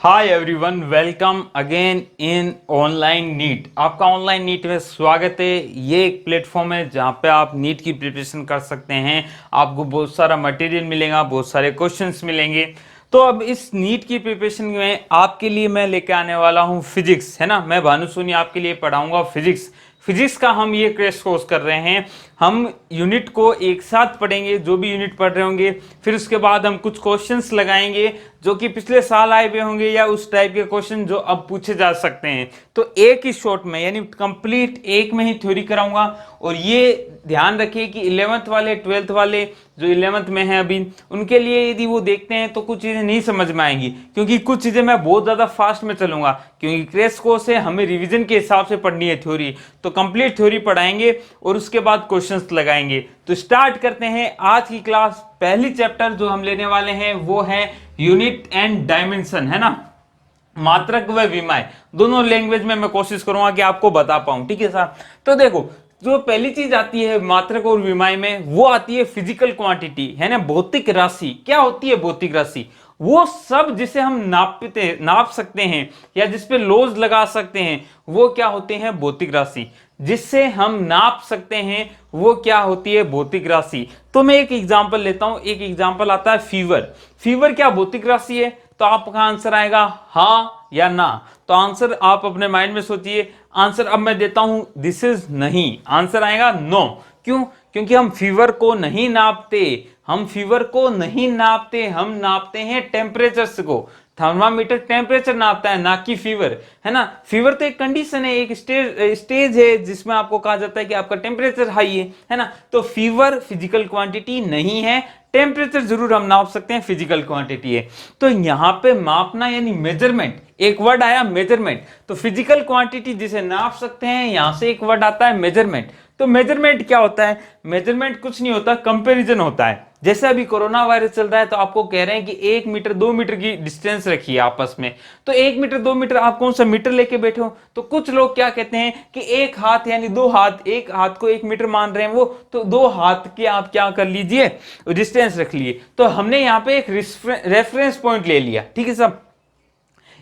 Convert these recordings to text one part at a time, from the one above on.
Hi everyone, welcome again in online NEET. आपका online NEET में स्वागत है। ये एक प्लेटफॉर्म है जहाँ पे आप नीट की प्रिपरेशन कर सकते हैं। आपको बहुत सारा मटेरियल मिलेगा, बहुत सारे क्वेश्चंस मिलेंगे। तो अब इस नीट की प्रिपरेशन में आपके लिए मैं लेके आने वाला हूँ फिजिक्स, है ना। मैं भानु सोनी आपके लिए पढ़ाऊंगा फिजिक्स। फिजिक्स का हम ये क्रैश कोर्स कर रहे हैं। हम यूनिट को एक साथ पढ़ेंगे, जो भी यूनिट पढ़ रहे होंगे। फिर उसके बाद हम कुछ क्वेश्चंस लगाएंगे जो कि पिछले साल आए हुए होंगे या उस टाइप के क्वेश्चन जो अब पूछे जा सकते हैं। तो एक ही शॉट में, यानी कंप्लीट एक में ही थ्योरी कराऊंगा। और ये ध्यान रखिए कि 11th वाले 12th वाले जो 11th में हैं अभी, उनके लिए यदि वो देखते हैं तो कुछ चीज़ें नहीं समझ में आएंगी, क्योंकि कुछ चीज़ें मैं बहुत ज़्यादा फास्ट में चलूंगा, क्योंकि क्रैश कोर्स है, हमें रिवीजन के हिसाब से पढ़नी है थ्योरी। तो कंप्लीट थ्योरी पढ़ाएंगे और उसके बाद क्वेश्चंस लगाएंगे। तो स्टार्ट करते हैं आज की क्लास। पहली चैप्टर जो हम लेने वाले हैं वो है यूनिट एंड डायमेंशन, है ना। मात्रक व विमाय दोनों लैंग्वेज में मैं कोशिश करूंगा कि आपको बता पाऊं, ठीक है साहब। तो देखो, जो पहली चीज आती है मात्रक और विमाय में, वो आती है फिजिकल क्वांटिटी, है ना, भौतिक राशि। क्या होती है भौतिक राशि? वो सब जिसे हम नाप सकते हैं या जिस पे लॉज लगा सकते हैं, वो क्या होते हैं? भौतिक राशि। जिससे हम नाप सकते हैं वो क्या होती है? भौतिक राशि। तो मैं एक एग्जांपल लेता हूं। एक एग्जांपल आता है फीवर। फीवर क्या भौतिक राशि है? तो आपका आंसर आएगा हाँ या ना। तो आंसर आप अपने माइंड में सोचिए। आंसर अब मैं देता हूं, दिस इज नहीं। आंसर आएगा नो। क्यों? क्योंकि हम फीवर को नहीं नापते। हम फीवर को नहीं नापते, हम नापते हैं टेम्परेचर्स को। थर्मामीटर टेम्परेचर नापता है, ना कि फीवर, है ना। फीवर तो एक कंडीशन है, एक स्टेज है जिसमें आपको कहा जाता है कि आपका टेम्परेचर हाई है ना। तो फीवर फिजिकल क्वांटिटी नहीं है। टेम्परेचर जरूर हम नाप सकते हैं, फिजिकल क्वांटिटी है। तो यहां पे मापना यानी मेजरमेंट, एक वर्ड आया मेजरमेंट। तो फिजिकल क्वांटिटी जिसे नाप सकते हैं, यहां से एक वर्ड आता है मेजरमेंट। तो मेजरमेंट क्या होता है? मेजरमेंट कुछ नहीं होता, कंपैरिजन होता है। जैसे अभी कोरोना वायरस चल रहा है तो आपको कह रहे हैं कि 1 मीटर 2 मीटर की डिस्टेंस रखिए आपस में। तो 1 मीटर 2 मीटर आप कौन सा मीटर लेके बैठे हो? तो कुछ लोग क्या कहते हैं कि एक हाथ यानी 2 हाथ, एक हाथ को 1 मीटर मान रहे हैं वो, तो 2 हाथ के आप क्या कर लीजिए, डिस्टेंस रख लिए। तो हमने यहाँ पे एक रेफरेंस पॉइंट ले लिया, ठीक है साहब।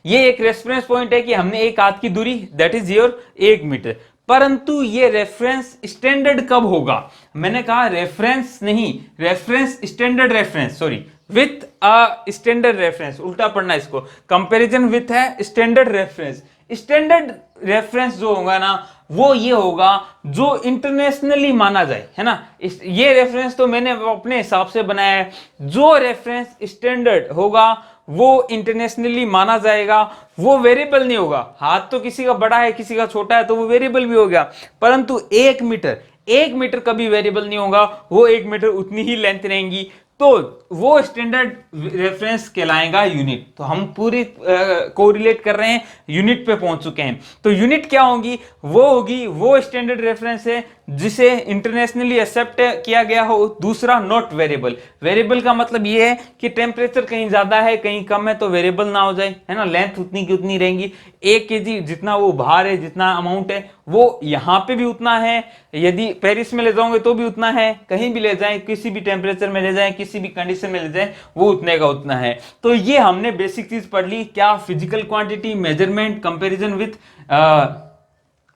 ये एक रेफरेंस पॉइंट है कि हमने एक हाथ की दूरी, दैट इज योर 1 मीटर। परंतु ये रेफरेंस स्टैंडर्ड कब होगा? मैंने कहा रेफरेंस नहीं, reference standard reference, sorry, with a standard reference. उल्टा पढ़ना इसको, कंपैरिजन विथ है स्टैंडर्ड रेफरेंस। स्टैंडर्ड रेफरेंस जो होगा ना, वो ये होगा जो इंटरनेशनली माना जाए, है ना। ये रेफरेंस तो मैंने अपने हिसाब से बनाया है। जो रेफरेंस स्टैंडर्ड होगा वो इंटरनेशनली माना जाएगा, वो वेरिएबल नहीं होगा। हाथ तो किसी का बड़ा है, किसी का छोटा है, तो वो वेरिएबल भी हो गया। परंतु 1 मीटर कभी वेरिएबल नहीं होगा। वो 1 मीटर उतनी ही लेंथ रहेंगी, तो वो स्टैंडर्ड रेफरेंस कहलाएगा यूनिट। तो हम पूरी कोरिलेट कर रहे हैं, यूनिट पे पहुंच चुके हैं। तो यूनिट क्या होगी? वो होगी वो स्टैंडर्ड रेफरेंस है जिसे इंटरनेशनली एक्सेप्ट किया गया हो। दूसरा, नॉट वेरिएबल। वेरिएबल का मतलब ये है कि टेम्परेचर कहीं ज्यादा है कहीं कम है तो वेरिएबल ना हो जाए, है ना। लेंथ उतनी की उतनी रहेंगी। 1 kg जितना वो भार है, जितना अमाउंट है, वो यहाँ पे भी उतना है। यदि पेरिस में ले जाओगे तो भी उतना है, कहीं भी ले जाए, किसी भी टेम्परेचर में ले जाए, किसी भी कंडीशन में ले जाए, वो उतने का उतना है। तो ये हमने बेसिक चीज पढ़ ली। क्या? Physical quantity, measurement, comparison with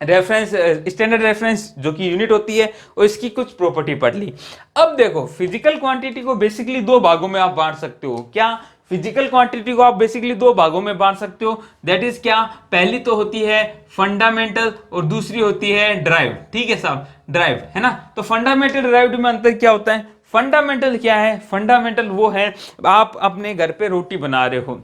reference, standard reference जो कि यूनिट होती है, और इसकी कुछ प्रॉपर्टी पढ़ ली। अब देखो, फिजिकल क्वांटिटी को बेसिकली 2 भागों में आप बांट सकते हो। क्या? फिजिकल क्वांटिटी को आप बेसिकली 2 भागों में बांट सकते हो। दैट इज क्या? पहली तो होती है फंडामेंटल और दूसरी होती है ड्राइव्ड, ठीक है साहब, ड्राइव्ड, है ना। तो फंडामेंटल ड्राइव्ड में अंतर क्या होता है? फंडामेंटल क्या है? फंडामेंटल वो है, आप अपने घर पे रोटी बना रहे हो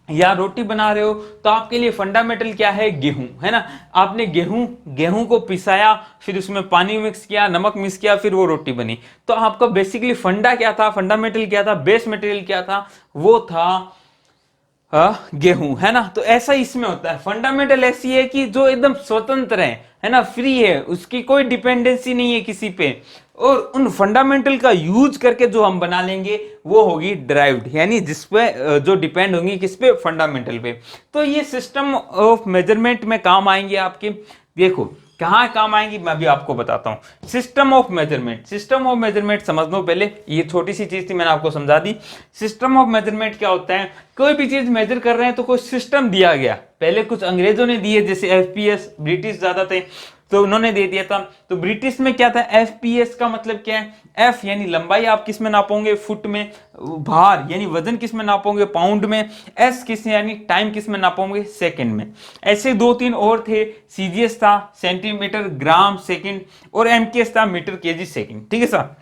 या रोटी बना रहे हो, तो आपके लिए फंडामेंटल क्या है? गेहूं, है ना। आपने गेहूं को पिसाया, फिर उसमें पानी मिक्स किया, नमक मिक्स किया, फिर वो रोटी बनी। तो आपका बेसिकली फंडा क्या था? फंडामेंटल क्या था? बेस मटेरियल क्या था? वो था गेहूं, है ना। तो ऐसा इसमें होता है। फंडामेंटल ऐसी है कि जो एकदम स्वतंत्र है ना, फ्री है, उसकी कोई डिपेंडेंसी नहीं है किसी पे। और उन फंडामेंटल का यूज करके जो हम बना लेंगे वो होगी ड्राइव्ड, यानी जिसपे जो डिपेंड होंगी किस पे? फंडामेंटल पे। तो ये सिस्टम ऑफ मेजरमेंट में काम आएंगे आपके। देखो, कहाँ काम आएंगी मैं भी आपको बताता हूँ। System of measurement, system of measurement समझ लो पहले, ये छोटी सी चीज थी मैंने आपको समझा दी। सिस्टम ऑफ मेजरमेंट क्या होता है, कोई भी चीज मेजर कर रहे हैं तो कोई सिस्टम दिया गया, पहले कुछ अंग्रेजों ने दिए, जैसे एफपीएस, ब्रिटिश ज्यादा थे तो उन्होंने दे दिया था। तो ब्रिटिश में क्या था, एफपीएस का मतलब क्या है, एफ यानी लंबाई आप किस में नापोगे, फुट में, भार यानी वजन किस में नापोगे, पाउंड में, एस किस यानी टाइम किस में नापोगे, सेकंड में। ऐसे दो तीन और थे, सीजीएस था सेंटीमीटर ग्राम सेकंड, और एमकेएस था मीटर केजी सेकंड, ठीक है सर।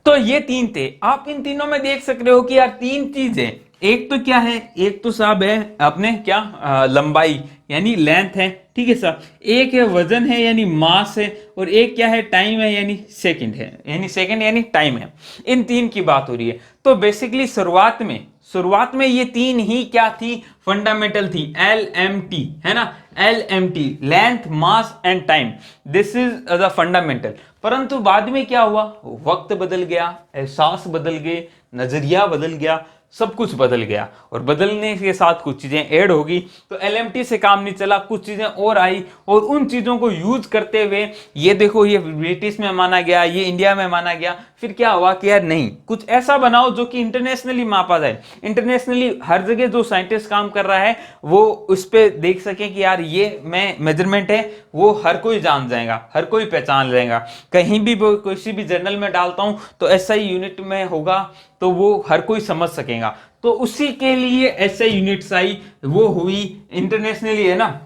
तो ये तीन थे, आप इन तीनों में देख सक रहे हो कि यार तीन चीजें, एक तो क्या है, एक तो साहब है अपने क्या लंबाई यानी लेंथ है, ठीक है सर, एक है वजन है यानी मास है, और एक क्या है टाइम है यानी सेकंड है, यानी सेकंड यानी टाइम है। इन तीन की बात हो रही है। तो बेसिकली शुरुआत में ये तीन ही क्या थी, फंडामेंटल थी, LMT है ना, LMT, length mass and time, this is the fundamental. परंतु बाद में क्या हुआ, वक्त बदल गया, एहसास बदल गए, नजरिया बदल गया, सब कुछ बदल गया, और बदलने के साथ कुछ चीजें ऐड होगी, तो LMT से काम नहीं चला, कुछ चीजें और आई, और उन चीजों को यूज करते हुए ये देखो, ये ब्रिटिश में माना गया, ये इंडिया में माना गया, फिर क्या हुआ कि यार नहीं, कुछ ऐसा बनाओ जो कि इंटरनेशनली मापा जाए, इंटरनेशनली हर जगह जो साइंटिस्ट काम कर रहा है वो उस पर देख सके कि यार ये मैं मेजरमेंट है, वो हर कोई जान जाएगा, हर कोई पहचान लेगा। कहीं भी किसी भी जर्नल में डालता हूं तो SI यूनिट में होगा, तो वो हर कोई समझ सकेगा। तो उसी के लिए SI यूनिट्स आई, वो हुई इंटरनेशनली, है ना,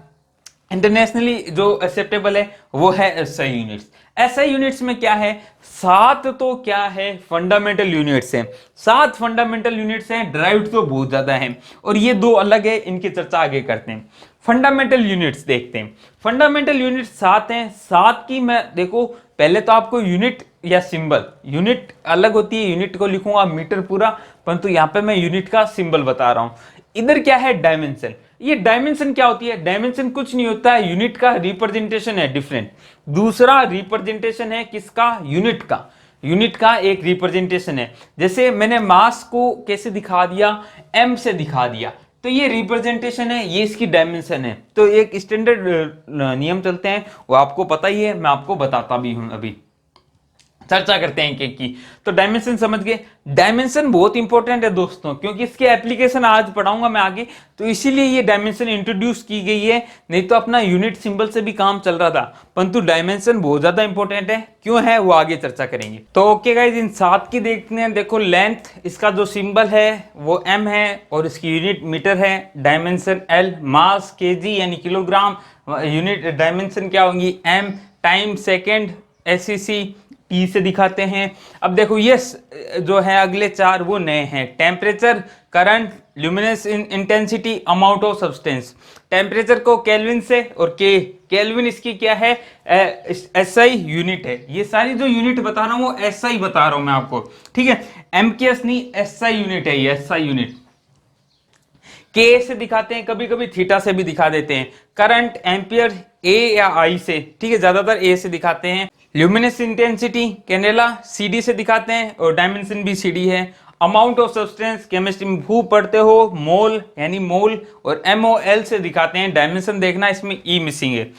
इंटरनेशनली जो एक्सेप्टेबल है वो है SI यूनिट्स। SI यूनिट्स में क्या है, 7 तो क्या है फंडामेंटल यूनिट्स हैं, 7 फंडामेंटल यूनिट्स हैं, ड्राइव्ड तो बहुत ज्यादा है, और ये दो अलग है, इनकी चर्चा आगे करते हैं। फंडामेंटल यूनिट्स देखते हैं, फंडामेंटल यूनिट 7 हैं। 7 की मैं देखो, पहले तो आपको यूनिट या सिंबल, यूनिट अलग होती है, यूनिट को लिखूंगा मीटर पूरा, परंतु यहां पे मैं यूनिट का सिंबल बता रहा हूं। इधर क्या है, डायमेंशन। ये डायमेंशन क्या होती है, डायमेंशन कुछ नहीं होता है, यूनिट का रिप्रेजेंटेशन है डिफरेंट। दूसरा रिप्रेजेंटेशन है किसका, यूनिट का, यूनिट का एक रिप्रेजेंटेशन है। जैसे मैंने मास को कैसे दिखा दिया, M से दिखा दिया, तो ये रिप्रेजेंटेशन है, ये इसकी डायमेंशन है। तो एक स्टैंडर्ड नियम चलते हैं, वो आपको पता ही है, मैं आपको बताता भी हूं, अभी चर्चा करते हैं एक की। तो डायमेंशन समझ गए, डायमेंशन बहुत इंपॉर्टेंट है दोस्तों, क्योंकि इसके एप्लीकेशन आज पढ़ाऊंगा मैं आगे, तो इसीलिए ये डायमेंशन इंट्रोड्यूस की गई है, नहीं तो अपना यूनिट सिंबल से भी काम चल रहा था, परंतु डायमेंशन बहुत ज्यादा इंपॉर्टेंट है, क्यों है वो आगे चर्चा करेंगे। तो ओके गाइस, इन 7 की देखते हैं। देखो लेंथ, इसका जो सिंबल है वो M है, और इसकी यूनिट मीटर है, डायमेंशन L, मास केजी यानी किलोग्राम, यूनिट डायमेंशन क्या होंगी M, time second, SEC T से दिखाते हैं। अब देखो ये जो है अगले 4 वो नए हैं, temperature, current, luminous intensity, amount of substance. Temperature को केल्विन से, और केल्विन इसकी क्या है, SI यूनिट है। ये सारी जो यूनिट बता रहा हूं वो SI बता रहा हूं मैं आपको, ठीक है, MKS नहीं, SI यूनिट है ये, SI यूनिट। K से दिखाते हैं, कभी कभी थीटा से भी दिखा देते हैं। करंट, एम्पियर, A या I से, ठीक है, ज्यादातर A से दिखाते हैं। ल्यूमिनेस इंटेंसिटी कैंडेला CD से दिखाते हैं, और डायमेंशन भी CD है। अमाउंट ऑफ सब्सटेंस, केमिस्ट्री में भू पढ़ते हो, मोल यानी मोल, और MOL से दिखाते हैं। डायमेंशन देखना, इसमें E मिसिंग है।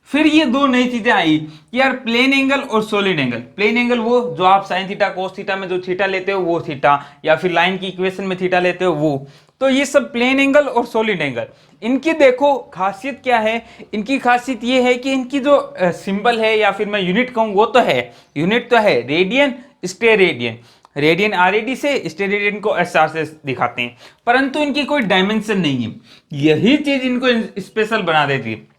फिर ये दो नई चीजें आई कि यार प्लेन एंगल और सॉलिड एंगल। प्लेन एंगल वो जो आप साइन थीटा कोस थीटा में जो थीटा लेते हो वो थीटा, या फिर लाइन की इक्वेशन में थीटा लेते हो वो। तो ये सब प्लेन एंगल और सॉलिड एंगल, इनकी देखो खासियत क्या है, इनकी खासियत ये है कि इनकी जो सिंबल है, या फिर मैं यूनिट कहूँ, वो तो है, यूनिट तो है रेडियन, स्टेरेडियन, रेडियन RAD से, स्टेरेडियन को SR से दिखाते हैं, परंतु इनकी कोई डायमेंशन नहीं है। यही चीज इनको स्पेशल बना देती है।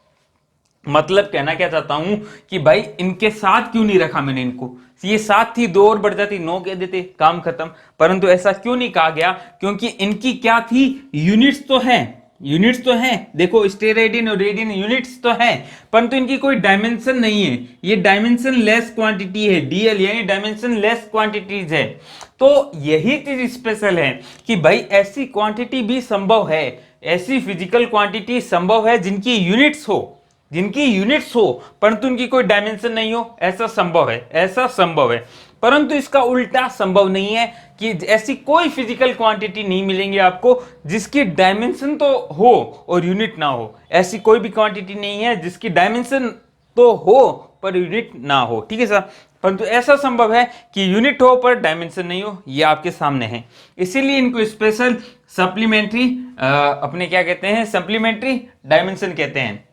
मतलब कहना क्या चाहता हूं कि भाई इनके साथ क्यों नहीं रखा मैंने इनको, ये 7 थी, 2 और बढ़ जाती, 9 कह देते, काम खत्म। परंतु ऐसा क्यों नहीं कहा गया, क्योंकि इनकी क्या थी, यूनिट्स तो है, यूनिट्स तो है, देखो स्टेरेडियन और रेडियन यूनिट्स तो है, परंतु इनकी कोई डायमेंशन नहीं है, ये डायमेंशन लेस क्वांटिटी है, DL यानी डायमेंशन लेस क्वांटिटीज है। तो यही चीज स्पेशल है कि भाई ऐसी क्वांटिटी भी संभव है, ऐसी फिजिकल क्वांटिटी संभव है जिनकी यूनिट्स हो, जिनकी यूनिट्स हो परंतु उनकी कोई डायमेंशन नहीं हो, ऐसा संभव है, ऐसा संभव है। परंतु इसका उल्टा संभव नहीं है कि ऐसी कोई फिजिकल क्वांटिटी नहीं मिलेंगी आपको जिसकी डायमेंशन तो हो और यूनिट ना हो। ऐसी कोई भी क्वांटिटी नहीं है जिसकी डायमेंशन तो हो पर यूनिट ना हो, ठीक है सर। परंतु ऐसा संभव है कि यूनिट हो पर डायमेंशन नहीं हो, ये आपके सामने है। इसीलिए इनको स्पेशल सप्लीमेंट्री अपने क्या कहते हैं, सप्लीमेंट्री डायमेंशन कहते हैं।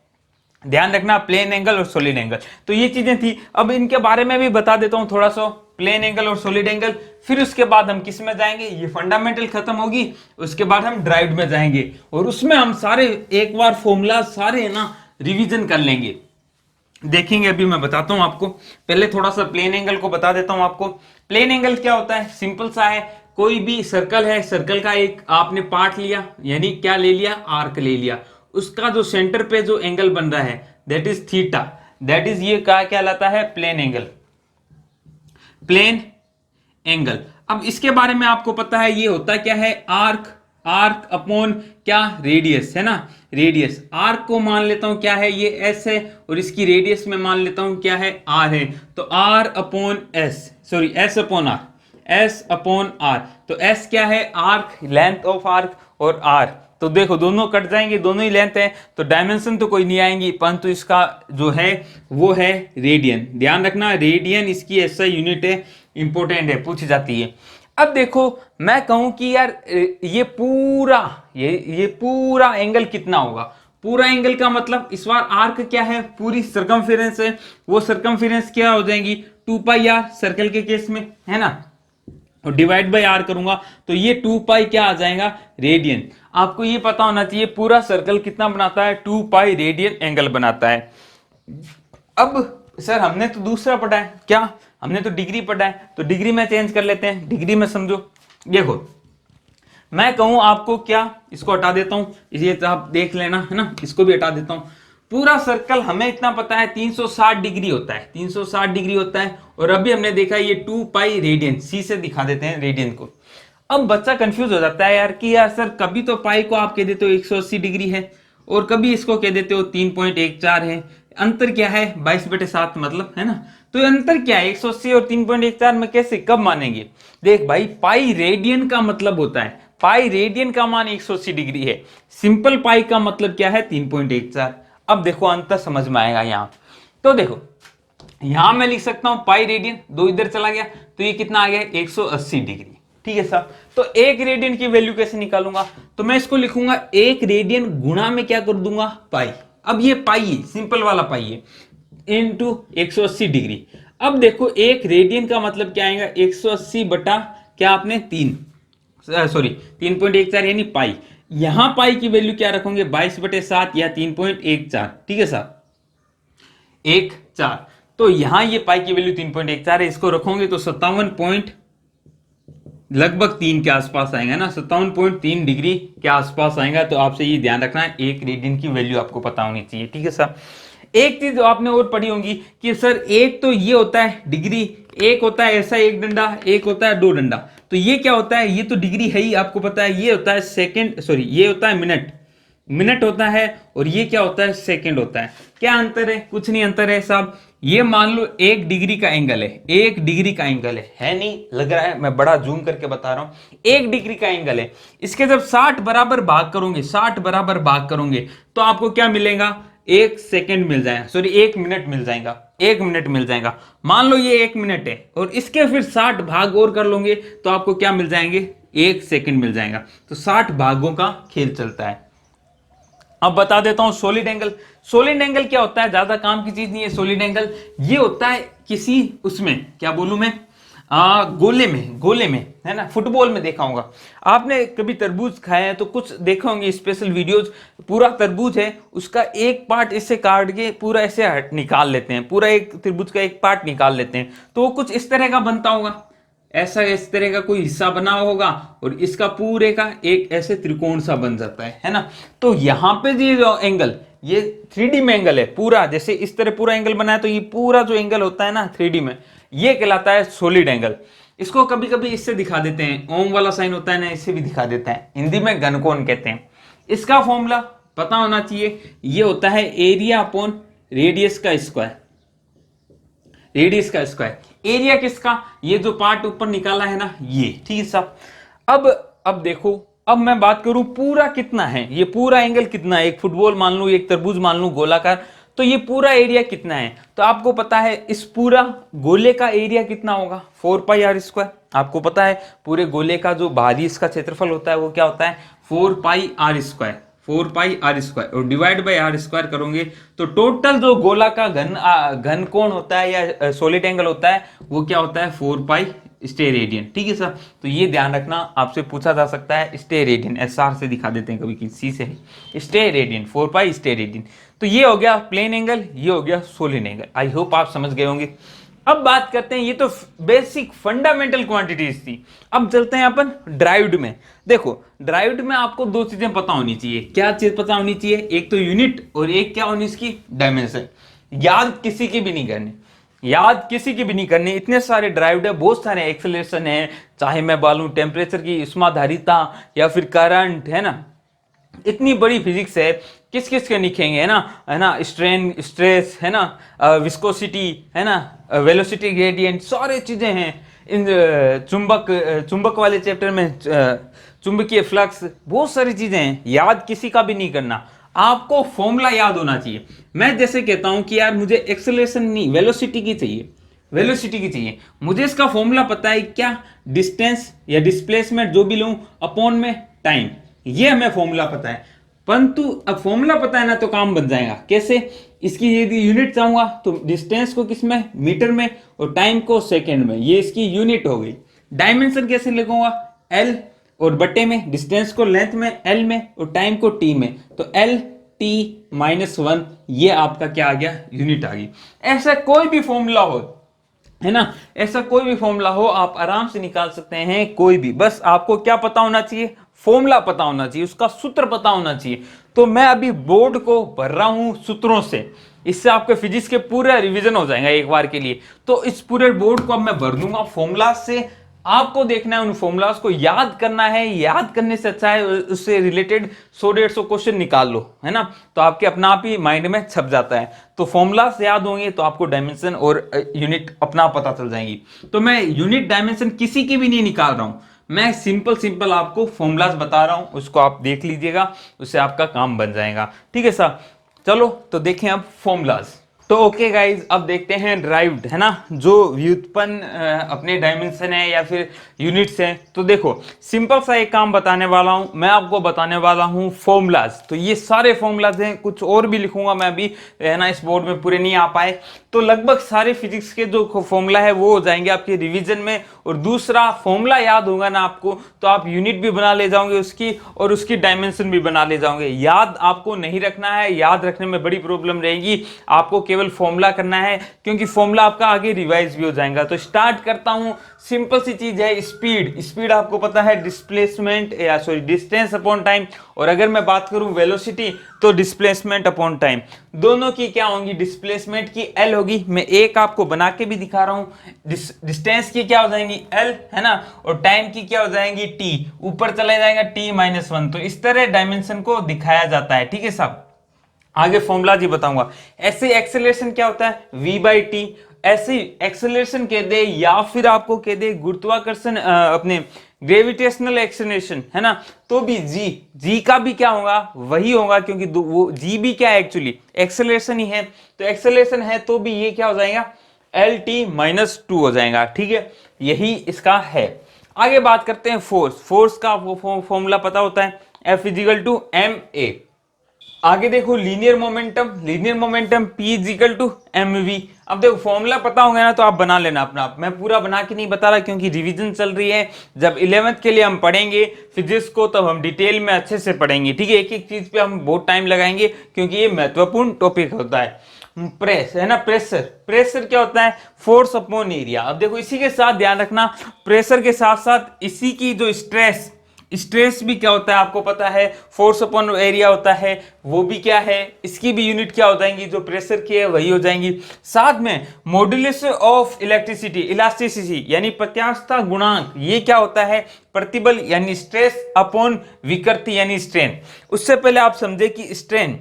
ध्यान रखना, प्लेन एंगल और सॉलिड एंगल, तो ये चीजें थी। अब इनके बारे में भी बता देता हूं थोड़ा सा, प्लेन एंगल और सॉलिड एंगल। फिर उसके बाद हम किस में जाएंगे, ये फंडामेंटल खत्म होगी, उसके बाद हम ड्राइव्ड में जाएंगे और उसमें हम सारे एक बार फॉर्मूला सारे ना रिवीजन कर लेंगे, देखेंगे। अभी मैं बताता हूं आपको, पहले थोड़ा सा प्लेन एंगल को बता देता हूं आपको। प्लेन एंगल क्या होता है, सिंपल सा है, कोई भी सर्कल है, सर्कल का एक आपने पार्ट लिया, यानी क्या ले लिया, आर्क ले लिया, उसका जो सेंटर पे जो एंगल बन रहा है that is theta, that is ये क्या कहलाता है, प्लेन एंगल, प्लेन एंगल। अब इसके बारे में आपको पता है, ये होता क्या है, आर्क, आर्क अपॉन क्या, रेडियस, है ना, रेडियस। आर्क को मान लेता हूं क्या है, ये एस है, और इसकी रेडियस में मान लेता हूं क्या है, आर है, तो R upon S, sorry S upon R, S upon R. तो एस क्या है, आर्क, लेंथ ऑफ आर्क, और आर तो देखो दोनों कट जाएंगे, दोनों ही लेंथ है, तो डायमेंशन तो कोई नहीं आएंगी, परंतु इसका जो है वो है रेडियन। ध्यान रखना, रेडियन इसकी ऐसा यूनिट है, इंपॉर्टेंट है, पूछी जाती है। अब देखो मैं कहूं कि यार ये पूरा ये पूरा एंगल कितना होगा, पूरा एंगल का मतलब इस बार आर्क क्या है, पूरी सर्कमफेरेंस है, वो सर्कमफेरेंस क्या हो जाएंगी, 2 पाई आर सर्कल के केस में, है ना, और डिवाइड बाय आर करूंगा तो ये 2 पाई क्या आ जाएगा, रेडियन। आपको ये पता होना चाहिए पूरा सर्कल कितना बनाता है, 2 पाई रेडियन एंगल बनाता है। अब सर हमने तो दूसरा पढ़ा है, क्या हमने तो डिग्री पढ़ा है, तो डिग्री में चेंज कर लेते हैं, डिग्री में समझो। देखो मैं कहूं आपको क्या, इसको हटा देता हूं, ये तो आप देख लेना, है ना, इसको भी हटा देता हूं। पूरा सर्कल हमें इतना पता है 360 डिग्री होता है, 360 डिग्री होता है, और अभी हमने देखा ये 2 पाई रेडियन, सी से दिखा देते हैं रेडियन को। अब बच्चा कंफ्यूज हो जाता है यार कि यार सर कभी तो पाई को आप कह देते हो 180 डिग्री है, और कभी इसको कह देते हो 3.14 है, अंतर क्या है, 22/7 मतलब, है ना। तो ये अंतर क्या है, 180 और 3.14 में कैसे कब मानेंगे। देख भाई, पाई रेडियन का मतलब होता है, पाई रेडियन का मान 180 डिग्री है, सिंपल पाई का मतलब क्या है, 3.14। अब देखो अंतर समझ में आएगा यहां, तो देखो यहां मैं लिख सकता हूं पाई रेडियन, 2 इधर चला गया तो ये कितना आ गया, 180 डिग्री, ठीक है साहब। तो 1 रेडियन की वैल्यू कैसे निकालूंगा, तो मैं इसको लिखूंगा 1 रेडियन गुणा में क्या कर दूंगा, पाई। अब ये पाई है, सिंपल वाला पाई है, इनटू 180 डिग्री। अब देखो 1 रेडियन का मतलब क्या आएगा, 180 बटा क्या आपने 3, सॉरी 3.14 यानी पाई। यहां पाई की वैल्यू क्या रखोगे, 22/7 या 3.14, ठीक है साहब, 1/4। तो यहां ये पाई की वैल्यू 3.14 है, इसको रखोगे तो 57 लगभग 3 के आसपास आएगा ना, 57.3 डिग्री के आसपास आएगा। तो आपसे ये ध्यान रखना है, 1 रेडियन की वैल्यू आपको पता होनी चाहिए, ठीक है साहब। एक चीज जो आपने और पढ़ी होगी कि सर एक तो ये होता है डिग्री, एक होता है ऐसा एक डंडा, एक होता है 2 डंडा। तो ये क्या होता है, ये तो डिग्री है ही, आपको पता है, ये होता है सेकंड, सॉरी ये होता है मिनट, मिनट होता है, और ये क्या होता है, सेकंड होता है। क्या अंतर है, कुछ नहीं अंतर है साहब। ये मान लो 1 डिग्री का एंगल है, 1 डिग्री का एंगल है नहीं लग रहा है, मैं बड़ा जूम करके बता रहा हूं, 1 डिग्री का एंगल है। इसके जब 60 बराबर भाग करोगे, 60 बराबर भाग करोगे तो आपको क्या मिलेगा, 1 सेकंड मिल जाएगा, सॉरी 1 मिनट मिल जाएगा, 1 मिनट मिल जाएगा। मान लो ये 1 मिनट है, और इसके फिर 60 भाग और कर लोगे तो आपको क्या मिल जाएंगे, 1 सेकंड मिल जाएगा। तो 60 भागों का खेल चलता है। अब बता देता हूं सॉलिड एंगल। सॉलिड एंगल क्या होता है, ज्यादा काम की चीज नहीं है सॉलिड एंगल। ये होता है किसी उसमें, क्या बोलूं मैं, गोले में, गोले में, है ना, फुटबॉल में देखा होगा आपने, कभी तरबूज खाए हैं तो कुछ देखा होंगे स्पेशल वीडियोज, पूरा तरबूज है, उसका एक पार्ट इससे काट के पूरा ऐसे निकाल लेते हैं, पूरा एक तरबूज का एक पार्ट निकाल लेते हैं, तो वो कुछ इस तरह का बनता होगा, ऐसा इस तरह का कोई हिस्सा बना होगा, और इसका पूरे का एक ऐसे त्रिकोण सा बन जाता है ना। तो यहाँ पे ये जो एंगल, ये 3D में एंगल है पूरा, जैसे इस तरह पूरा एंगल बना है, तो ये पूरा जो एंगल होता है ना 3D में, ये कहलाता है सॉलिड एंगल। इसको कभी कभी इससे दिखा देते हैं, ओम वाला साइन होता है ना, इससे भी दिखा देता है, हिंदी में घनकोण कहते हैं। इसका फॉर्मूला पता होना चाहिए, ये होता है एरिया अपॉन रेडियस का स्क्वायर, रेडियस का स्क्वायर। एरिया किसका, ये जो पार्ट ऊपर निकाला है ना ये, ठीक है साहब। अब देखो, अब मैं बात करूं पूरा कितना है, ये पूरा एंगल कितना है, एक फुटबॉल मान लूं, एक तरबूज मान लूं गोलाकार, तो ये पूरा एरिया कितना है, तो आपको पता है इस पूरा गोले का एरिया कितना होगा 4πr²। आपको पता है पूरे गोले का जो बाहरी इसका क्षेत्रफल होता है वो क्या होता है 4πr²। 4πr² और डिवाइड बाय r² करोगे तो टोटल जो गोला का घन कोण होता है या सॉलिड एंगल होता है वो क्या होता है 4π स्टेरेडियन। ठीक है सर, तो ये ध्यान रखना, आपसे पूछा जा सकता है स्टेरेडियन, SR से दिखा देते हैं कभी किसी से, स्टेरेडियन 4π स्टेरेडियन। तो ये हो गया प्लेन एंगल, ये हो गया सॉलिड एंगल। आई होप आप समझ गए होंगे। अब बात करते हैं, ये तो बेसिक फंडामेंटल क्वांटिटीज थी। अब चलते हैं अपन ड्राइव्ड में। देखो ड्राइव्ड में आपको दो चीजें पता होनी चाहिए। क्या चीज पता होनी चाहिए, एक तो यूनिट और एक क्या होनी इसकी डायमेंशन। याद किसी की भी नहीं करनी, याद किसी की भी नहीं करनी। इतने सारे ड्राइव्ड है, बहुत सारे एक्सेलरेशन है, चाहे मैं बोलूं टेम्परेचर की उष्माधारिता या फिर करंट, है ना, इतनी बड़ी फिजिक्स है, किस किस के लिखेंगे, है ना, स्ट्रेन, स्ट्रेस, है ना, विस्कोसिटी, है ना, वेलोसिटी ग्रेडियंट, सारे चीजें हैं इन चुंबक वाले चैप्टर में, चुंबकीय फ्लक्स, बहुत सारी चीजें हैं। याद किसी का भी नहीं करना, आपको फॉर्मूला याद होना चाहिए। मैं जैसे कहता हूं कि यार मुझे एक्सेलरेशन नहीं, वेलोसिटी की चाहिए, वेलोसिटी की चाहिए, मुझे इसका फॉर्मूला पता है क्या, डिस्टेंस या डिस्प्लेसमेंट जो भी लूं अपॉन में टाइम, ये हमें फॉर्मूला पता है। परंतु अब फॉर्मूला पता है ना तो काम बन जाएगा कैसे, इसकी यदि यूनिट चाहूंगा तो डिस्टेंस को किस में, मीटर में, और टाइम को सेकंड में, ये इसकी यूनिट हो गई। डायमेंशन कैसे लिखूंगा, एल और बट्टे में, डिस्टेंस को लेंथ में एल में और टाइम को टी में, तो एल टी -1, ये आपका क्या आ गया, यूनिट आ गई। ऐसा कोई भी फॉर्मूला हो, है ना, ऐसा कोई भी फॉर्मूला हो आप आराम से निकाल सकते हैं, कोई भी, बस आपको क्या पता होना चाहिए, फॉर्मूला पता होना चाहिए, उसका सूत्र पता होना चाहिए। तो मैं अभी बोर्ड को भर रहा हूं सूत्रों से, इससे आपके फिजिक्स के पूरा रिवीजन हो जाएगा एक बार के लिए। तो इस पूरे बोर्ड को अब मैं भर दूंगा फॉर्मूला से, आपको देखना है उन फॉर्मूलाज को याद करना है। याद करने से अच्छा है उससे रिलेटेड 100-150 क्वेश्चन निकाल लो, है ना, तो आपके अपना आप ही माइंड में छप जाता है। तो फॉर्मूलाज याद होंगे तो आपको डायमेंशन और यूनिट अपना पता चल जाएंगी। तो मैं यूनिट डायमेंशन किसी की भी नहीं निकाल रहा हूं, मैं सिंपल आपको फॉर्मूलाज बता रहा हूं, उसको आप देख लीजिएगा, उससे आपका काम बन जाएगा। ठीक है सर, चलो तो देखें अब फॉर्मूलाज। तो ओके गाइज, अब देखते हैं ड्राइव्ड, है ना, जो व्युत्पन्न अपने डायमेंशन है या फिर यूनिट्स है। तो देखो सिंपल सा एक काम बताने वाला हूं मैं, आपको बताने वाला हूं फॉर्मूलाज। तो ये सारे फॉर्मूलाज हैं, कुछ और भी लिखूंगा मैं अभी, है ना, इस बोर्ड में पूरे नहीं आ पाए, तो लगभग सारे फिजिक्स के जो फॉर्मूला है वो हो जाएंगे आपके रिवीजन में। और दूसरा फॉर्मूला याद होगा ना आपको, तो आप यूनिट भी बना ले जाओगे उसकी, और उसकी डायमेंशन भी बना ले जाओगे। याद आपको नहीं रखना है, याद रखने में बड़ी प्रॉब्लम रहेगी, आपको केवल फॉर्मूला करना है, क्योंकि फॉर्मूला आपका आगे रिवाइज भी हो जाएगा। तो स्टार्ट करता हूं, सिंपल सी चीज है स्पीड। स्पीड आपको पता है डिस्प्लेसमेंट या सॉरी डिस्टेंस अपॉन टाइम, और अगर मैं बात करूं वेलोसिटी तो डिस्प्लेसमेंट अपॉन टाइम। दोनों की क्या होंगी, डिस्प्लेसमेंट की एल होगी, मैं एक आपको बना के भी दिखा रहा हूं, डिस्टेंस की क्या हो जाएंगी एल, है ना, और टाइम की क्या हो जाएंगी टी, ऊपर चला जाएगा t-1। तो इस तरह डायमेंशन को दिखाया जाता है। ठीक है साहब, आगे फॉर्मूला जी बताऊंगा। ऐसे एक्सेलरेशन क्या होता है v/t, ऐसे एक्सेलरेशन कह दे या फिर आपको कह दे गुरुत्वाकर्षण अपने ग्रेविटेशनल एक्सेलरेशन, है ना, तो भी जी का भी क्या होगा, वही होगा, क्योंकि वो जी भी क्या है एक्चुअली एक्सेलरेशन ही है। तो एक्सेलरेशन है तो भी ये क्या हो जाएगा LT-2 हो जाएगा। ठीक है, यही इसका है। आगे बात करते हैं फोर्स। फोर्स का फॉर्मूला पता होता है F=ma। आगे देखो linear momentum, linear momentum P=mv। अब देखो फॉर्मूला पता होगा ना तो आप बना लेना अपना आप, मैं पूरा बना के नहीं बता रहा क्योंकि रिवीजन चल रही है। जब 11th के लिए हम पढ़ेंगे फिजिक्स को तब हम डिटेल में अच्छे से पढ़ेंगे। ठीक है, एक एक चीज पे हम बहुत टाइम लगाएंगे क्योंकि ये महत्वपूर्ण टॉपिक होता है। प्रेस, है ना, प्रेशर, प्रेशर क्या होता है, फोर्स अपॉन एरिया। अब देखो इसी के साथ ध्यान रखना, प्रेशर के साथ साथ इसी की जो स्ट्रेस, स्ट्रेस भी क्या होता है आपको पता है, फोर्स अपॉन एरिया होता है, वो भी क्या है, इसकी भी यूनिट क्या हो जाएंगी, जो प्रेशर की है वही हो जाएंगी। साथ में मॉड्यूलस ऑफ इलेक्ट्रिसिटी, इलास्टिसिटी यानी प्रत्यास्थता गुणांक, ये क्या होता है, प्रतिबल यानी स्ट्रेस अपॉन विकृति यानी स्ट्रेन। उससे पहले आप समझे कि स्ट्रेन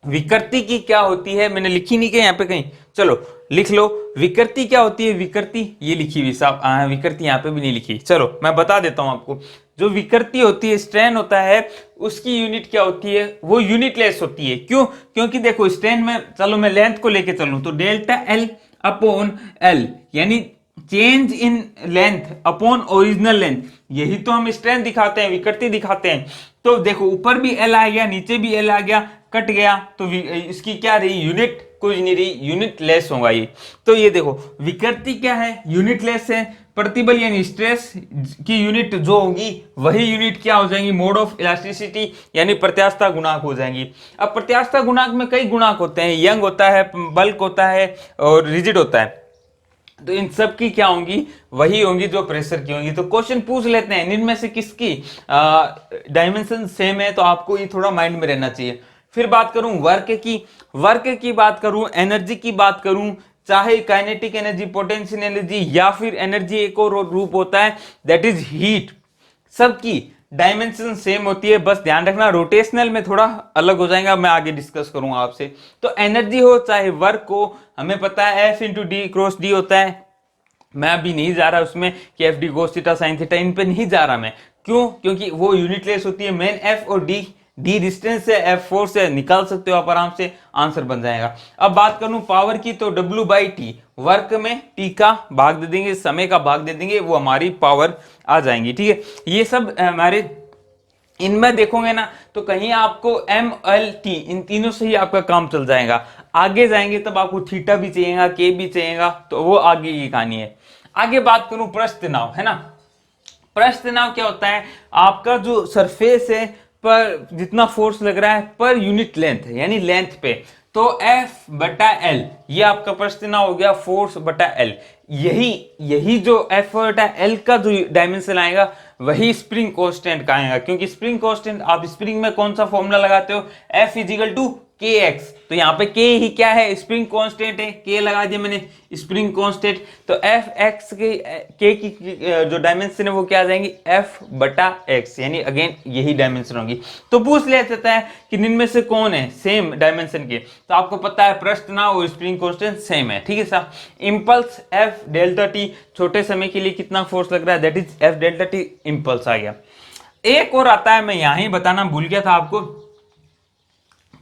विकृति की क्या होती है, मैंने लिखी नहीं क्या यहाँ पे कहीं, चलो लिख लो, विकृति क्या होती है, विकृति ये लिखी हुई साहब, विकृति यहाँ पे भी नहीं लिखी, चलो मैं बता देता हूं आपको। जो विकृति होती है, स्ट्रेन होता है, उसकी यूनिट क्या होती है, वो यूनिटलेस होती है। क्यों? क्योंकि देखो स्ट्रेन में, चलो मैं लेंथ को लेके चलूं तो डेल्टा एल अपॉन एल, यानी change in length upon original length, यही तो हम स्ट्रेन दिखाते हैं, विकृति दिखाते हैं। तो देखो ऊपर भी एल आ गया, नीचे भी एल आ गया, कट गया, तो इसकी क्या रही, यूनिट कुछ नहीं रही, यूनिट लेस होगा ये। तो ये देखो विकृति क्या है, यूनिट लेस है। प्रतिबल यानी स्ट्रेस की यूनिट जो होगी वही यूनिट क्या हो जाएंगी, मोड ऑफ इलास्टिसिटी यानी प्रत्यास्थता गुणांक हो जाएंगी। अब प्रत्यास्थता गुणांक में कई गुणांक होते हैं, यंग होता है, बल्क होता है और रिजिड होता है। तो इन सब की क्या होंगी, वही होंगी जो प्रेशर की होंगी। तो क्वेश्चन पूछ लेते हैं इनमें से किसकी डायमेंशन सेम है, तो आपको ये थोड़ा माइंड में रहना चाहिए। फिर बात करूं वर्क की बात करूं, एनर्जी की बात करूं, चाहे काइनेटिक एनर्जी, पोटेंशियल एनर्जी या फिर एनर्जी एक और रूप होता है दैट इज हीट, सबकी डायमेंशन सेम होती है। बस ध्यान रखना रोटेशनल में थोड़ा अलग हो जाएगा, मैं आगे डिस्कस करूंगा आपसे। तो एनर्जी हो चाहे वर्क हो, हमें पता है F into D cross D होता है। मैं अभी नहीं जा रहा उसमें कि F D cos theta sine theta, इन पे नहीं जा रहा मैं। क्यों? क्योंकि वो यूनिटलेस होती है। मेन एफ और डी, डी डिस्टेंस से, एफ फोर्स से निकाल सकते हो आप आराम से, आंसर बन जाएगा। अब बात करूं पावर की तो W बाई टी, वर्क में टी का भाग दे देंगे, समय का भाग दे देंगे, वो हमारी पावर आ जाएंगी। ठीक है, ये सब हमारे इनमें देखोगे ना तो कहीं आपको एम एल टी इन तीनों से ही आपका काम चल जाएगा। आगे जाएंगे तब आपको थीटा भी चाहिएगा, के भी चाहिएगा, तो वो आगे की कहानी है। आगे बात करूं पृष्ठ तनाव, है ना। पृष्ठ तनाव क्या होता है, आपका जो सरफेस है पर जितना फोर्स लग रहा है पर यूनिट लेंथ है, यानी लेंथ पे, तो F बटा L ये आपका पृष्ठ तनाव हो गया, फोर्स बटा L। यही जो F बटा L का जो डायमेंशन आएगा वही स्प्रिंग कांस्टेंट का आएगा। क्योंकि स्प्रिंग कांस्टेंट आप स्प्रिंग में कौन सा फॉर्मूला लगाते हो, F इजिकल टू के एक्स, तो यहाँ पे के ही क्या है, स्प्रिंग कांस्टेंट है, के लगा दिया मैंने, स्प्रिंग कांस्टेंट। तो एफ एक्स के की जो डायमेंशन है वो क्या आ जाएंगी, एफ बटा एक्स, यानी अगेन यही डायमेंशन होगी। तो पूछ लिया जाता है कि इनमें से कौन है सेम डायमेंशन के, तो आपको पता है पृष्ठ तनाव और स्प्रिंग कांस्टेंट सेम है। ठीक है साहब। इंपल्स एफ डेल्टा टी, छोटे समय के लिए कितना फोर्स लग रहा है, that is F delta T, impulse आ गया। एक और आता है, मैं यहां ही बताना भूल गया था आपको,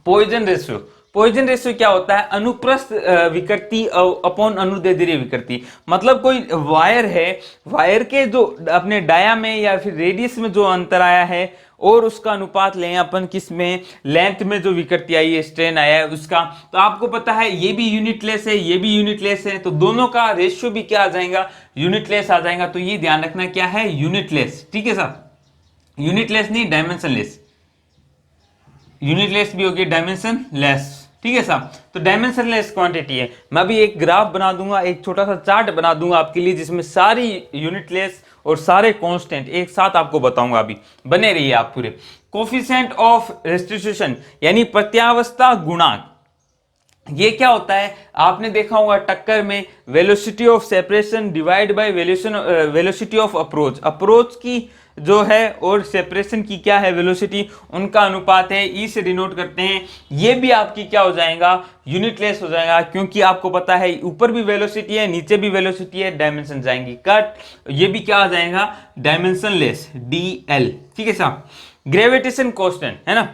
पॉइजन रेशियो। पॉइजन रेशियो क्या होता है, अनुप्रस्थ विकृति अपॉन अनुदैर्ध्य विकृति। मतलब कोई वायर है, वायर के जो अपने डाया में या फिर रेडियस में जो अंतर आया है और उसका अनुपात लें अपन किस में, लेंथ में जो विकृति आई है, स्ट्रेन आया है उसका, तो आपको पता है ये भी यूनिटलेस है, ये भी यूनिटलेस है, तो दोनों का रेशियो भी क्या आ जाएगा, यूनिटलेस आ जाएगा। तो ये ध्यान रखना क्या है, यूनिटलेस। ठीक है साहब, यूनिटलेस नहीं डायमेंशनलेस, यूनिटलेस भी होगी डायमेंशन लेस। ठीक है साहब, तो डायमेंशन लेस क्वांटिटी है। मैं भी एक ग्राफ बना दूंगा, एक छोटा सा चार्ट बना दूंगा आपके लिए, जिसमें सारी यूनिटलेस और सारे कांस्टेंट एक साथ आपको बताऊंगा। अभी बने रहिए आप पूरे। कोफिशिएंट ऑफ रेस्टिट्यूशन यानी प्रत्यावस्था गुणांक, ये क्या होता है, आपने देखा होगा टक्कर में velocity of separation divide by velocity of approach, approach की जो है और सेपरेशन की क्या है वेलोसिटी, उनका अनुपात है, ई से डिनोट करते हैं। ये भी आपकी क्या हो जाएगा, यूनिटलेस हो जाएगा, क्योंकि आपको पता है ऊपर भी वेलोसिटी है, नीचे भी वेलोसिटी है, डायमेंशन जाएंगी कट, ये भी क्या आ जाएगा, डायमेंशन लेस, डी एल। ठीक है साहब। ग्रेविटेशन कांस्टेंट है ना,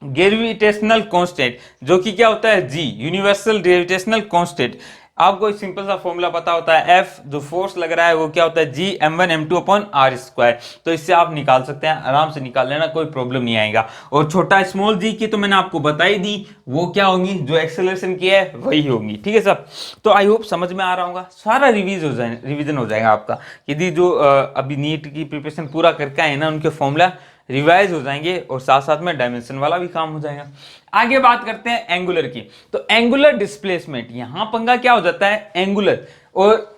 ग्रेविटेशनल कांस्टेंट जो कि क्या होता है, जी, यूनिवर्सल ग्रेविटेशनल कांस्टेंट। आपको एक सिंपल सा फॉर्मूला पता होता है, एफ जो फोर्स लग रहा है वो क्या होता है, जी m1 m2 upon R square. तो इससे आप निकाल सकते हैं, आराम से निकाल लेना, कोई प्रॉब्लम नहीं आएगा। और छोटा स्मॉल जी की तो मैंने आपको बताई दी, वो क्या होंगी, जो एक्सेलरेशन की है वही होंगी। ठीक है सब। तो आई होप समझ में आ रहा होगा, सारा रिविजन हो जाएगा आपका। यदि जो अभी नीट की प्रिपरेशन पूरा करके आए ना, उनके फॉर्मूला रिवाइज हो जाएंगे और साथ साथ में डायमेंशन वाला भी काम हो जाएगा। आगे बात करते हैं एंगुलर की। तो एंगुलर डिस्प्लेसमेंट, यहां पंगा क्या हो जाता है, एंगुलर और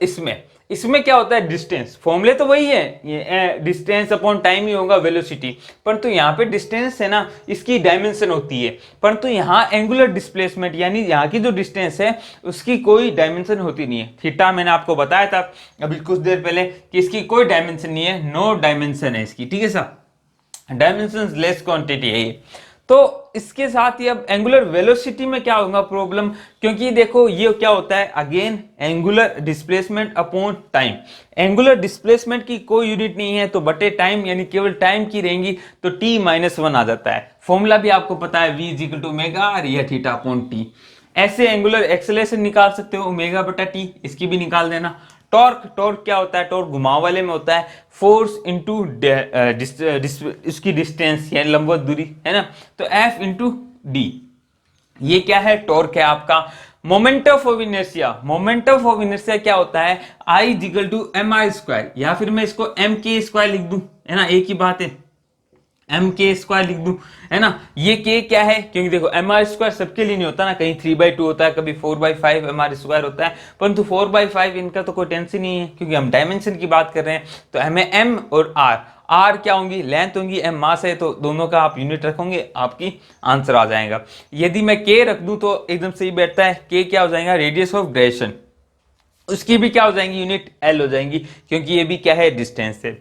इसमें क्या होता है, डिस्टेंस। फॉर्मूले तो वही है, ये डिस्टेंस अपॉन टाइम ही होगा, वेलोसिटी, परंतु यहाँ पे डिस्टेंस है ना, इसकी डायमेंशन होती है। परंतु यहाँ एंगुलर डिस्प्लेसमेंट यानी यहाँ की जो डिस्टेंस है उसकी कोई डायमेंशन होती नहीं है। थीटा मैंने आपको बताया था अभी कुछ देर पहले कि इसकी कोई डायमेंशन नहीं है, नो डायमेंशन है इसकी। ठीक है साहब, डायमेंशन लेस क्वांटिटी है ये। तो इसके साथ ही अब एंगुलर वेलोसिटी में क्या होगा प्रॉब्लम, क्योंकि देखो ये क्या होता है again angular displacement upon time. Angular displacement की कोई यूनिट नहीं है तो बटे टाइम यानी केवल टाइम की रहेंगी तो t-1 आ जाता है। फॉर्मूला भी आपको पता है v equal to omega R या थीटा अपॉन टी। ऐसे एंगुलर एक्सेलरेशन निकाल सकते हो ओमेगा बटा टी, इसकी भी निकाल देना। टॉर्क क्या होता है, टॉर्क घुमाव वाले में होता है फोर्स इंटू इसकी डिस्टेंस यानी लंबवत दूरी है ना, तो F इंटू डी ये क्या है, टॉर्क है आपका। मोमेंट ऑफ इनर्शिया क्या होता है, I equal to M I square, या फिर मैं इसको एम के स्क्वायर लिख दूं, है ना, एक ही बात है, एम के स्क्वायर लिख दूं, है ना। ये के क्या है, क्योंकि देखो एम आर स्क्वायर सबके लिए नहीं होता ना, कहीं 3/2 होता है, कभी 4/5 एम आर स्क्वायर होता है, परंतु 4/5 इनका तो कोई टेंशन नहीं है क्योंकि हम डायमेंशन की बात कर रहे हैं। तो हमें एम और आर क्या होंगी, लेंथ होंगी, एम मास है, तो दोनों का आप यूनिट रखोगे आपकी आंसर आ जाएगा। यदि मैं के रख दूं तो एकदम सही बैठता है, के क्या हो जाएगा, रेडियस ऑफ ग्रेशन, उसकी भी क्या हो जाएंगी यूनिट एल हो जाएंगी, क्योंकि ये भी क्या है डिस्टेंस है।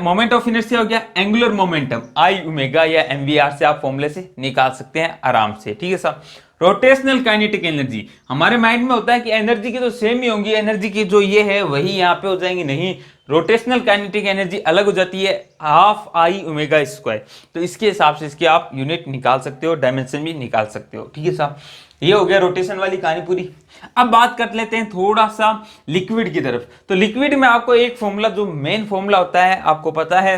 मोमेंट ऑफ इनर्शिया हो गया एंगुलर मोमेंटम आई ओमेगा या एमवीआर से आप फॉर्मूले से निकाल सकते हैं आराम से, ठीक है साहब। रोटेशनल काइनेटिक एनर्जी, हमारे माइंड में होता है कि एनर्जी की तो सेम ही होंगी, एनर्जी की जो ये है वही यहाँ पे हो जाएंगी, नहीं, रोटेशनल काइनेटिक एनर्जी अलग हो जाती है, हाफ आई ओमेगा स्क्वायर। तो इसके हिसाब से इसकी आप यूनिट निकाल सकते हो, डायमेंशन भी निकाल सकते हो, ठीक है साहब। ये हो गया रोटेशन वाली कहानी पूरी। अब बात कर लेते हैं थोड़ा सा लिक्विड की तरफ। तो लिक्विड में आपको एक फॉर्मूला, जो मेन फॉर्मूला होता है आपको पता है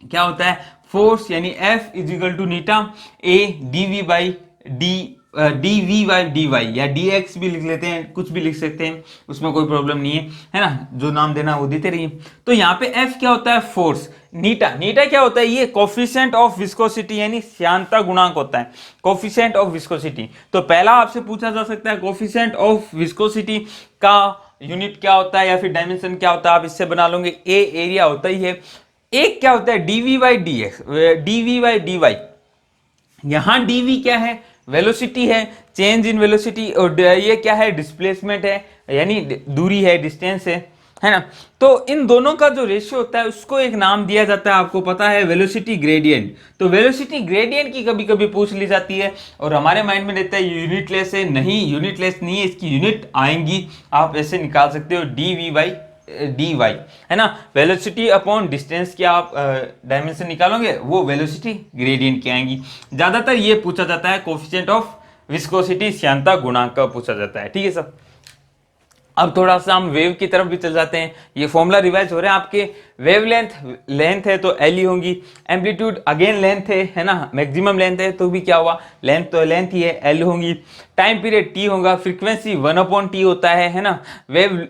क्या होता है, फोर्स यानी F is equal to eta A dv by dy या dx भी लिख लेते हैं, कुछ भी लिख सकते हैं, उसमें कोई प्रॉब्लम नहीं है ना, जो नाम देना वो देते रहिए। तो यहाँ पे F क्या होता है, फोर्स, नीटा क्या होता है, ये कोफिशिएंट ऑफ विस्कोसिटी यानी श्यानता गुणांक होता है, कोफिशिएंट ऑफ विस्कोसिटी। तो पहला आपसे पूछा जा सकता है कोफिशिएंट ऑफ विस्कोसिटी का यूनिट क्या होता है या फिर डायमेंशन क्या होता है, आप इससे बना लोगे। ए एरिया होता ही है, एक क्या होता है dv बाई dy, यहां dv क्या है, वेलोसिटी है, चेंज इन वेलोसिटी, और ये क्या है, डिस्प्लेसमेंट है यानी दूरी है, डिस्टेंस है ना। तो इन दोनों का जो रेशियो होता है उसको एक नाम दिया जाता है, आपको पता है, वेलोसिटी ग्रेडियंट। तो वेलोसिटी ग्रेडियंट की कभी कभी पूछ ली जाती है और हमारे माइंड में रहता है यूनिटलेस है, नहीं यूनिटलेस नहीं है, इसकी यूनिट आएंगी, आप ऐसे निकाल सकते हो dv बाई dy, है ना, वेलोसिटी अपॉन डिस्टेंस की आप डायमेंशन निकालोगे वो वेलोसिटी ग्रेडियंट की आएंगी। ज्यादातर ये पूछा जाता है कोफिशिएंट ऑफ विस्कोसिटी, श्यानता गुणांक का पूछा जाता है, ठीक है सर। अब थोड़ा सा हम वेव की तरफ भी चल जाते हैं, ये फॉर्मूला रिवाइज हो रहे हैं आपके। वेव लेंथ है तो एल ही होंगी, एम्पलीट्यूड अगेन लेंथ है ना, मैक्सिमम लेंथ है तो भी क्या हुआ, लेंथ तो लेंथ ही है, एल होंगी। टाइम पीरियड टी होगा, फ्रीक्वेंसी 1/t होता है ना। वेव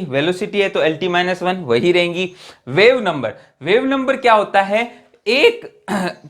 वेलोसिटी है तो LT-1 वही रहेंगी। वेव नंबर क्या होता है, एक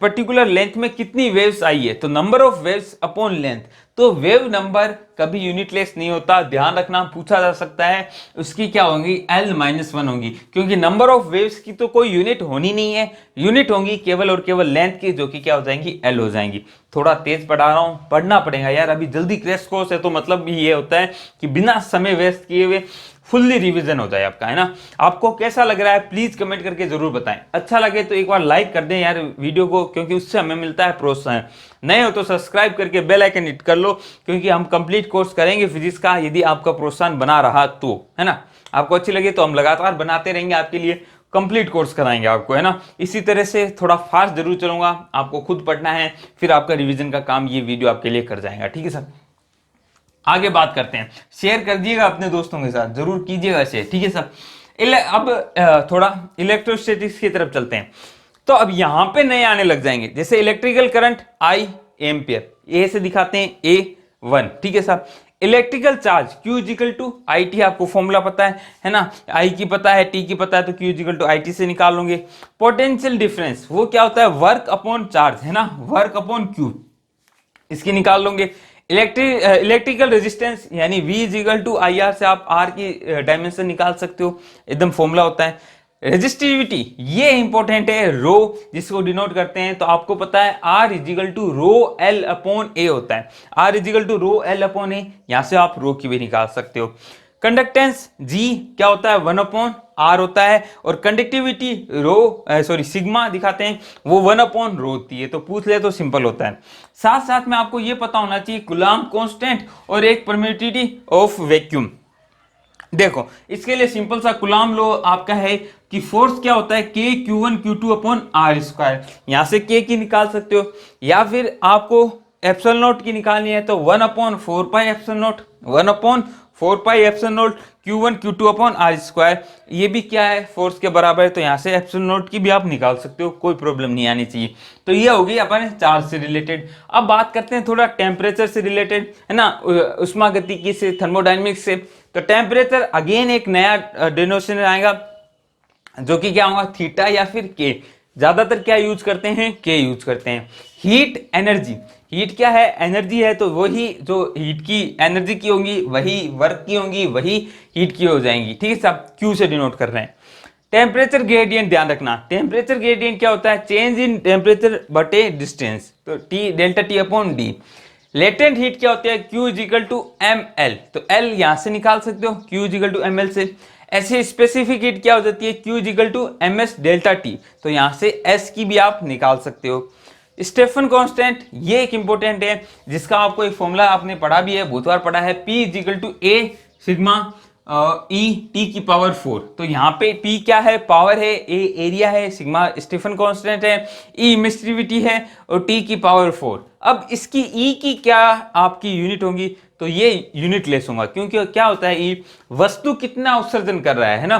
पर्टिकुलर लेंथ में कितनी वेव्स आई है, तो number of waves upon length. तो वेव नंबर कभी यूनिटलेस नहीं होता, ध्यान रखना, पूछा जा सकता है, उसकी क्या होंगी, L-1 होंगी, क्योंकि नंबर ऑफ वेव्स की तो कोई यूनिट होनी नहीं है, यूनिट होंगी केवल और केवल लेंथ की, जो कि क्या हो जाएंगी, L हो जाएंगी। थोड़ा तेज पढ़ा रहा हूं, पढ़ना पड़ेगा यार, अभी जल्दी क्रैश कोर्स है तो मतलब भी ये होता है कि बिना समय वेस्ट किए हुए फुल्ली रिवीजन हो जाए आपका, है ना। आपको कैसा लग रहा है प्लीज कमेंट करके जरूर बताएं, अच्छा लगे तो एक बार लाइक कर दें यार वीडियो को, क्योंकि उससे हमें मिलता है प्रोत्साहन। नए हो तो सब्सक्राइब करके बेल आइकन हिट कर लो, क्योंकि हम कंप्लीट कोर्स करेंगे फिजिक्स का, यदि आपका प्रोत्साहन बना रहा तो, है ना। आपको अच्छी लगे तो हम लगातार बनाते रहेंगे आपके लिए, कंप्लीट कोर्स कराएंगे आपको, है ना। इसी तरह से थोड़ा फास्ट जरूर चलूंगा, आपको खुद पढ़ना है, फिर आपका रिवीजन का काम ये वीडियो आपके लिए कर जाएगा, ठीक है सर। आगे बात करते हैं, शेयर कर दिएगा अपने दोस्तों के साथ, जरूर कीजिएगा शेयर, ठीक है सर। अब थोड़ा इलेक्ट्रोस्टैटिक्स की तरफ चलते हैं। तो अब यहां पे नए आने लग जाएंगे, जैसे electrical current I ampere, A से दिखाते हैं A1, ठीक है साहब। Electrical charge Q equal to IT, आपको फॉर्मूला पता है ना, I की पता है, T की पता है, तो Q इक्वल टू IT से निकाल लोगे। पोटेंशियल डिफरेंस वो क्या होता है, वर्क अपॉन चार्ज, है ना, वर्क अपॉन Q, इसकी निकाल लोगे। इलेक्ट्रिकल रेजिस्टेंस यानी V इक्वल टू IR से आप R की डायमेंशन निकाल सकते हो, एकदम फॉर्मूला होता है। रेजिस्टिविटी ये इंपॉर्टेंट है, रो जिसको डिनोट करते हैं, तो आपको पता है R is equal to rho L upon A होता है, R is equal to rho L upon A, यहां से आप रो की भी निकाल सकते हो। कंडक्टेंस G क्या होता है, 1 अपॉन आर होता है, और कंडक्टिविटी सिग्मा दिखाते हैं, वो 1/ρ होती है। तो पूछ ले तो सिंपल होता है। साथ साथ में आपको ये पता होना चाहिए कूलम्ब कांस्टेंट और एक परमिटिविटी ऑफ वैक्यूम। देखो इसके लिए सिंपल सा कूलम्ब लॉ आपका है कि फोर्स क्या होता है, के Q1 Q2 upon R square. यहां से के की निकाल सकते हो, या फिर आपको एप्सिलॉन नॉट की निकालनी है तो 1/4 epsilon nought, 1/4 epsilon nought Q1 Q2 upon R square. ये भी क्या है, फोर्स के बराबर है, तो यहाँ से एप्सिलॉन नॉट की भी आप निकाल सकते हो, कोई प्रॉब्लम नहीं आनी चाहिए। तो ये होगी अपने चार्ज से रिलेटेड। अब बात करते हैं थोड़ा टेम्परेचर से रिलेटेड, है ना, उष्मागतिकी से, थर्मोडायनेमिक्स से। तो टेम्परेचर अगेन एक नया डिनोमिनेटर आएगा जो कि क्या होगा, थीटा या फिर के। ज्यादातर क्या यूज करते हैं, के यूज करते हैं। हीट एनर्जी, हीट क्या है, एनर्जी है, तो वही जो हीट की एनर्जी की होंगी वही वर्क की होंगी, वही हीट की हो जाएंगी। ठीक है सब क्यू से डिनोट कर रहे हैं। टेम्परेचर ग्रेडियंट ध्यान रखना, टेम्परेचर ग्रेडियंट क्या होता है, चेंज इन टेम्परेचर बटे डिस्टेंस, तो T delta T upon D. Latent heat क्या होती है, Q is equal to ml, तो L यहां से निकाल सकते हो, Q is equal to ml से। ऐसे स्पेसिफिक हीट क्या हो जाती है, Q is equal to ms delta T, तो यहां से S की भी आप निकाल सकते हो। स्टेफन कांस्टेंट ये एक इंपॉर्टेंट है, जिसका आपको एक फॉर्मूला आपने पढ़ा भी है, बहुत बार पढ़ा है, P is equal to A sigma E T की पावर 4। तो यहाँ पे P क्या है, पावर है, A एरिया है, सिग्मा स्टीफन कांस्टेंट है, E इमिसिविटी है और T की पावर 4। अब इसकी E की क्या आपकी यूनिट होगी, तो ये यूनिट लेस होगा, क्योंकि क्या होता है E वस्तु कितना उत्सर्जन कर रहा है ना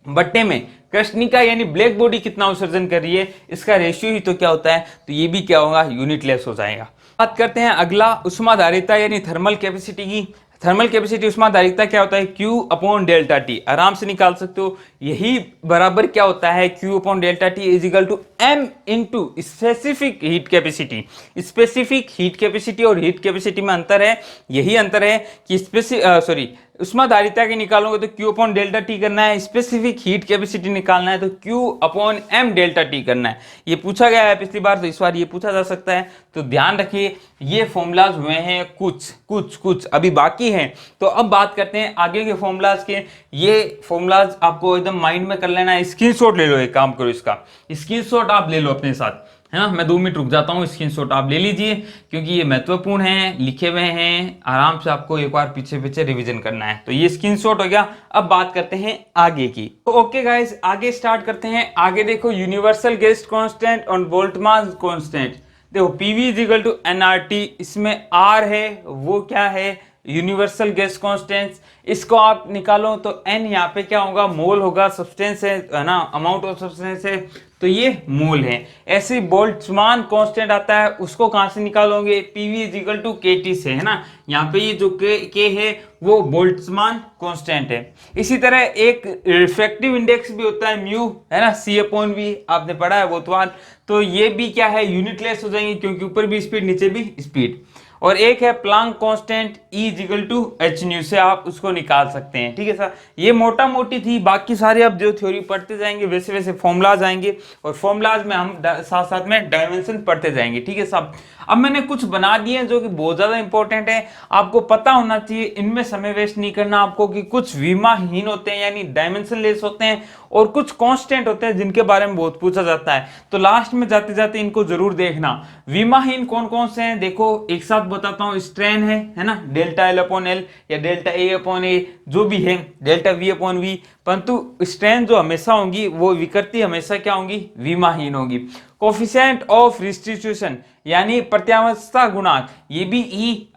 बट्टे में, कृष्णिका यानी ब्लैक बॉडी कितना उत्सर्जन कर रही है, इसका रेशियो ही तो क्या होता है, तो ये भी क्या होगा, यूनिट लेस हो जाएगा। बात करते हैं अगला उष्माधारिता यानी थर्मल कैपेसिटी की। थर्मल कैपेसिटी उष्माधारिता क्या होता है, Q अपॉन डेल्टा टी, आराम से निकाल सकते हो। यही बराबर क्या होता है, Q upon delta T is equal to M into specific heat capacity. Specific heat capacity और हीट कैपेसिटी में अंतर है, यही अंतर है कि उष्माधारिता की निकालोगे तो Q अपॉन डेल्टा टी करना है, स्पेसिफिक हीट कैपेसिटी निकालना है तो Q upon M delta T करना है। ये पूछा गया है पिछली बार, तो इस बार ये पूछा जा सकता है, तो ध्यान रखिए। ये फॉर्मूलाज हुए हैं कुछ अभी बाकी हैं। तो अब बात करते हैं आगे के फॉर्मूलाज के। ये फॉर्मूलाज आपको एकदम माइंड में कर लेना है, स्क्रीनशॉट ले लो, एक काम करो, इसका स्क्रीनशॉट आप ले लो अपने साथ, है ना। मैं 2 मिनट रुक जाता हूँ, स्क्रीनशॉट आप ले लीजिए, क्योंकि ये महत्वपूर्ण है, लिखे हुए हैं, आराम से आपको एक बार पीछे रिवीजन करना है। तो ये स्क्रीनशॉट हो गया। अब बात करते हैं आगे की। तो ओके गाइस, आगे स्टार्ट करते हैं। आगे देखो, यूनिवर्सल गैस कांस्टेंट और बोल्ट्जमान कांस्टेंट। देखो PV is equal to NRT, इसमें आर है, वो क्या है, यूनिवर्सल गैस कांस्टेंट। इसको आप निकालो तो एन यहाँ पे क्या होगा, मोल होगा, सब्सटेंस है ना, अमाउंट ऑफ सब्सटेंस है, तो ये मोल है। ऐसे बोल्ट्जमान कांस्टेंट आता है, उसको कहां से निकालोगे, पीवी इज इक्वल टू केटी से, है ना। यहाँ पे ये जो के है वो बोल्ट्जमान कांस्टेंट है। इसी तरह एक रिफ्रैक्टिव इंडेक्स भी होता है म्यू, है ना, सी अपॉन वी, आपने पढ़ा है बहुत बार। तो ये भी क्या है, यूनिटलेस हो जाएंगे, क्योंकि ऊपर भी स्पीड नीचे भी स्पीड। और एक है Planck constant, E is equal to H nu से आप उसको निकाल सकते हैं। ठीक है सर, ये मोटा मोटी थी, बाकी सारे अब जो थ्योरी पढ़ते जाएंगे वैसे वैसे फॉर्मुलाज आएंगे, और फॉर्मुलाज में हम साथ साथ में डायमेंशन पढ़ते जाएंगे। ठीक है साहब, अब मैंने कुछ बना दिए जो कि बहुत ज्यादा इंपॉर्टेंट है, आपको पता होना चाहिए, इनमें समय वेस्ट नहीं करना आपको, कि कुछ विमाहीन होते हैं यानी डायमेंशन लेस होते हैं, और कुछ कांस्टेंट होते हैं जिनके बारे में बहुत पूछा जाता है। तो लास्ट में जाते जाते इनको जरूर देखना। विमाहीन कौन कौन से हैं, देखो एक साथ बताता हूं। स्ट्रेन है ना, डेल्टा एल अपॉन एल या डेल्टा ए अपॉन ए, जो भी है, डेल्टा वी अपॉन वी। परंतु स्ट्रेन जो हमेशा होंगी वो विकृति हमेशा क्या होंगी, विमाहीन होगी। कोफिशिएंट ऑफ रिस्टिट्यूशन यानी प्रत्यावस्था गुणांक, ये भी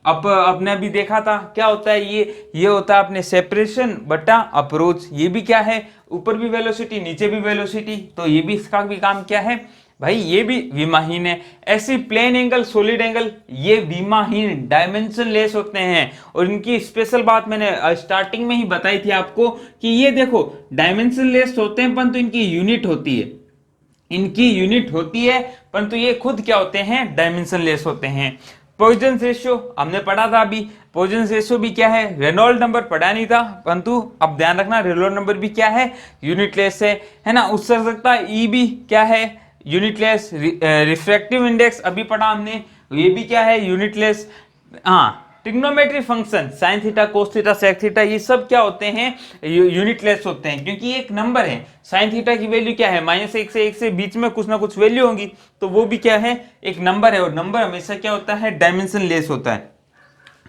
अपने भी देखा था, क्या होता है ये होता है अपने सेपरेशन बटा अप्रोच। ये भी क्या है, ऊपर भी वेलोसिटी नीचे भी वेलोसिटी, तो ये भी इसका भी काम क्या है भाई, ये भी विमाहीन है। ऐसी प्लेन एंगल, सॉलिड एंगल, ये विमाहीन डायमेंशन लेस होते हैं। और इनकी स्पेशल बात मैंने स्टार्टिंग में ही बताई थी आपको, कि ये देखो डायमेंशन लेस होते हैं परंतु इनकी यूनिट होती है, इनकी यूनिट होती है, परंतु ये खुद क्या होते हैं, डायमेंशन लेस होते हैं। पॉइजन रेशियो हमने पढ़ा था अभी, पॉइजन रेशियो भी क्या है, रेनॉल्ड नंबर पढ़ा नहीं था, परंतु अब ध्यान रखना रेनॉल्ड नंबर भी क्या है, यूनिटलेस है ना। उत्सर्जकता ई भी क्या है, यूनिटलेस। रिफ्रैक्टिव इंडेक्स अभी पढ़ा हमने, ये भी क्या है, यूनिटलेस। हाँ, trigonometry function sine theta, cos theta, sec theta, ये सब क्या होते हैं, यूनिटलेस होते हैं, क्योंकि ये एक नंबर है। साइन थीटा की वैल्यू क्या है, -1 से 1 से बीच में कुछ ना कुछ वैल्यू होगी, तो वो भी क्या है, एक नंबर है, और नंबर हमेशा क्या होता है, डायमेंशन लेस होता है।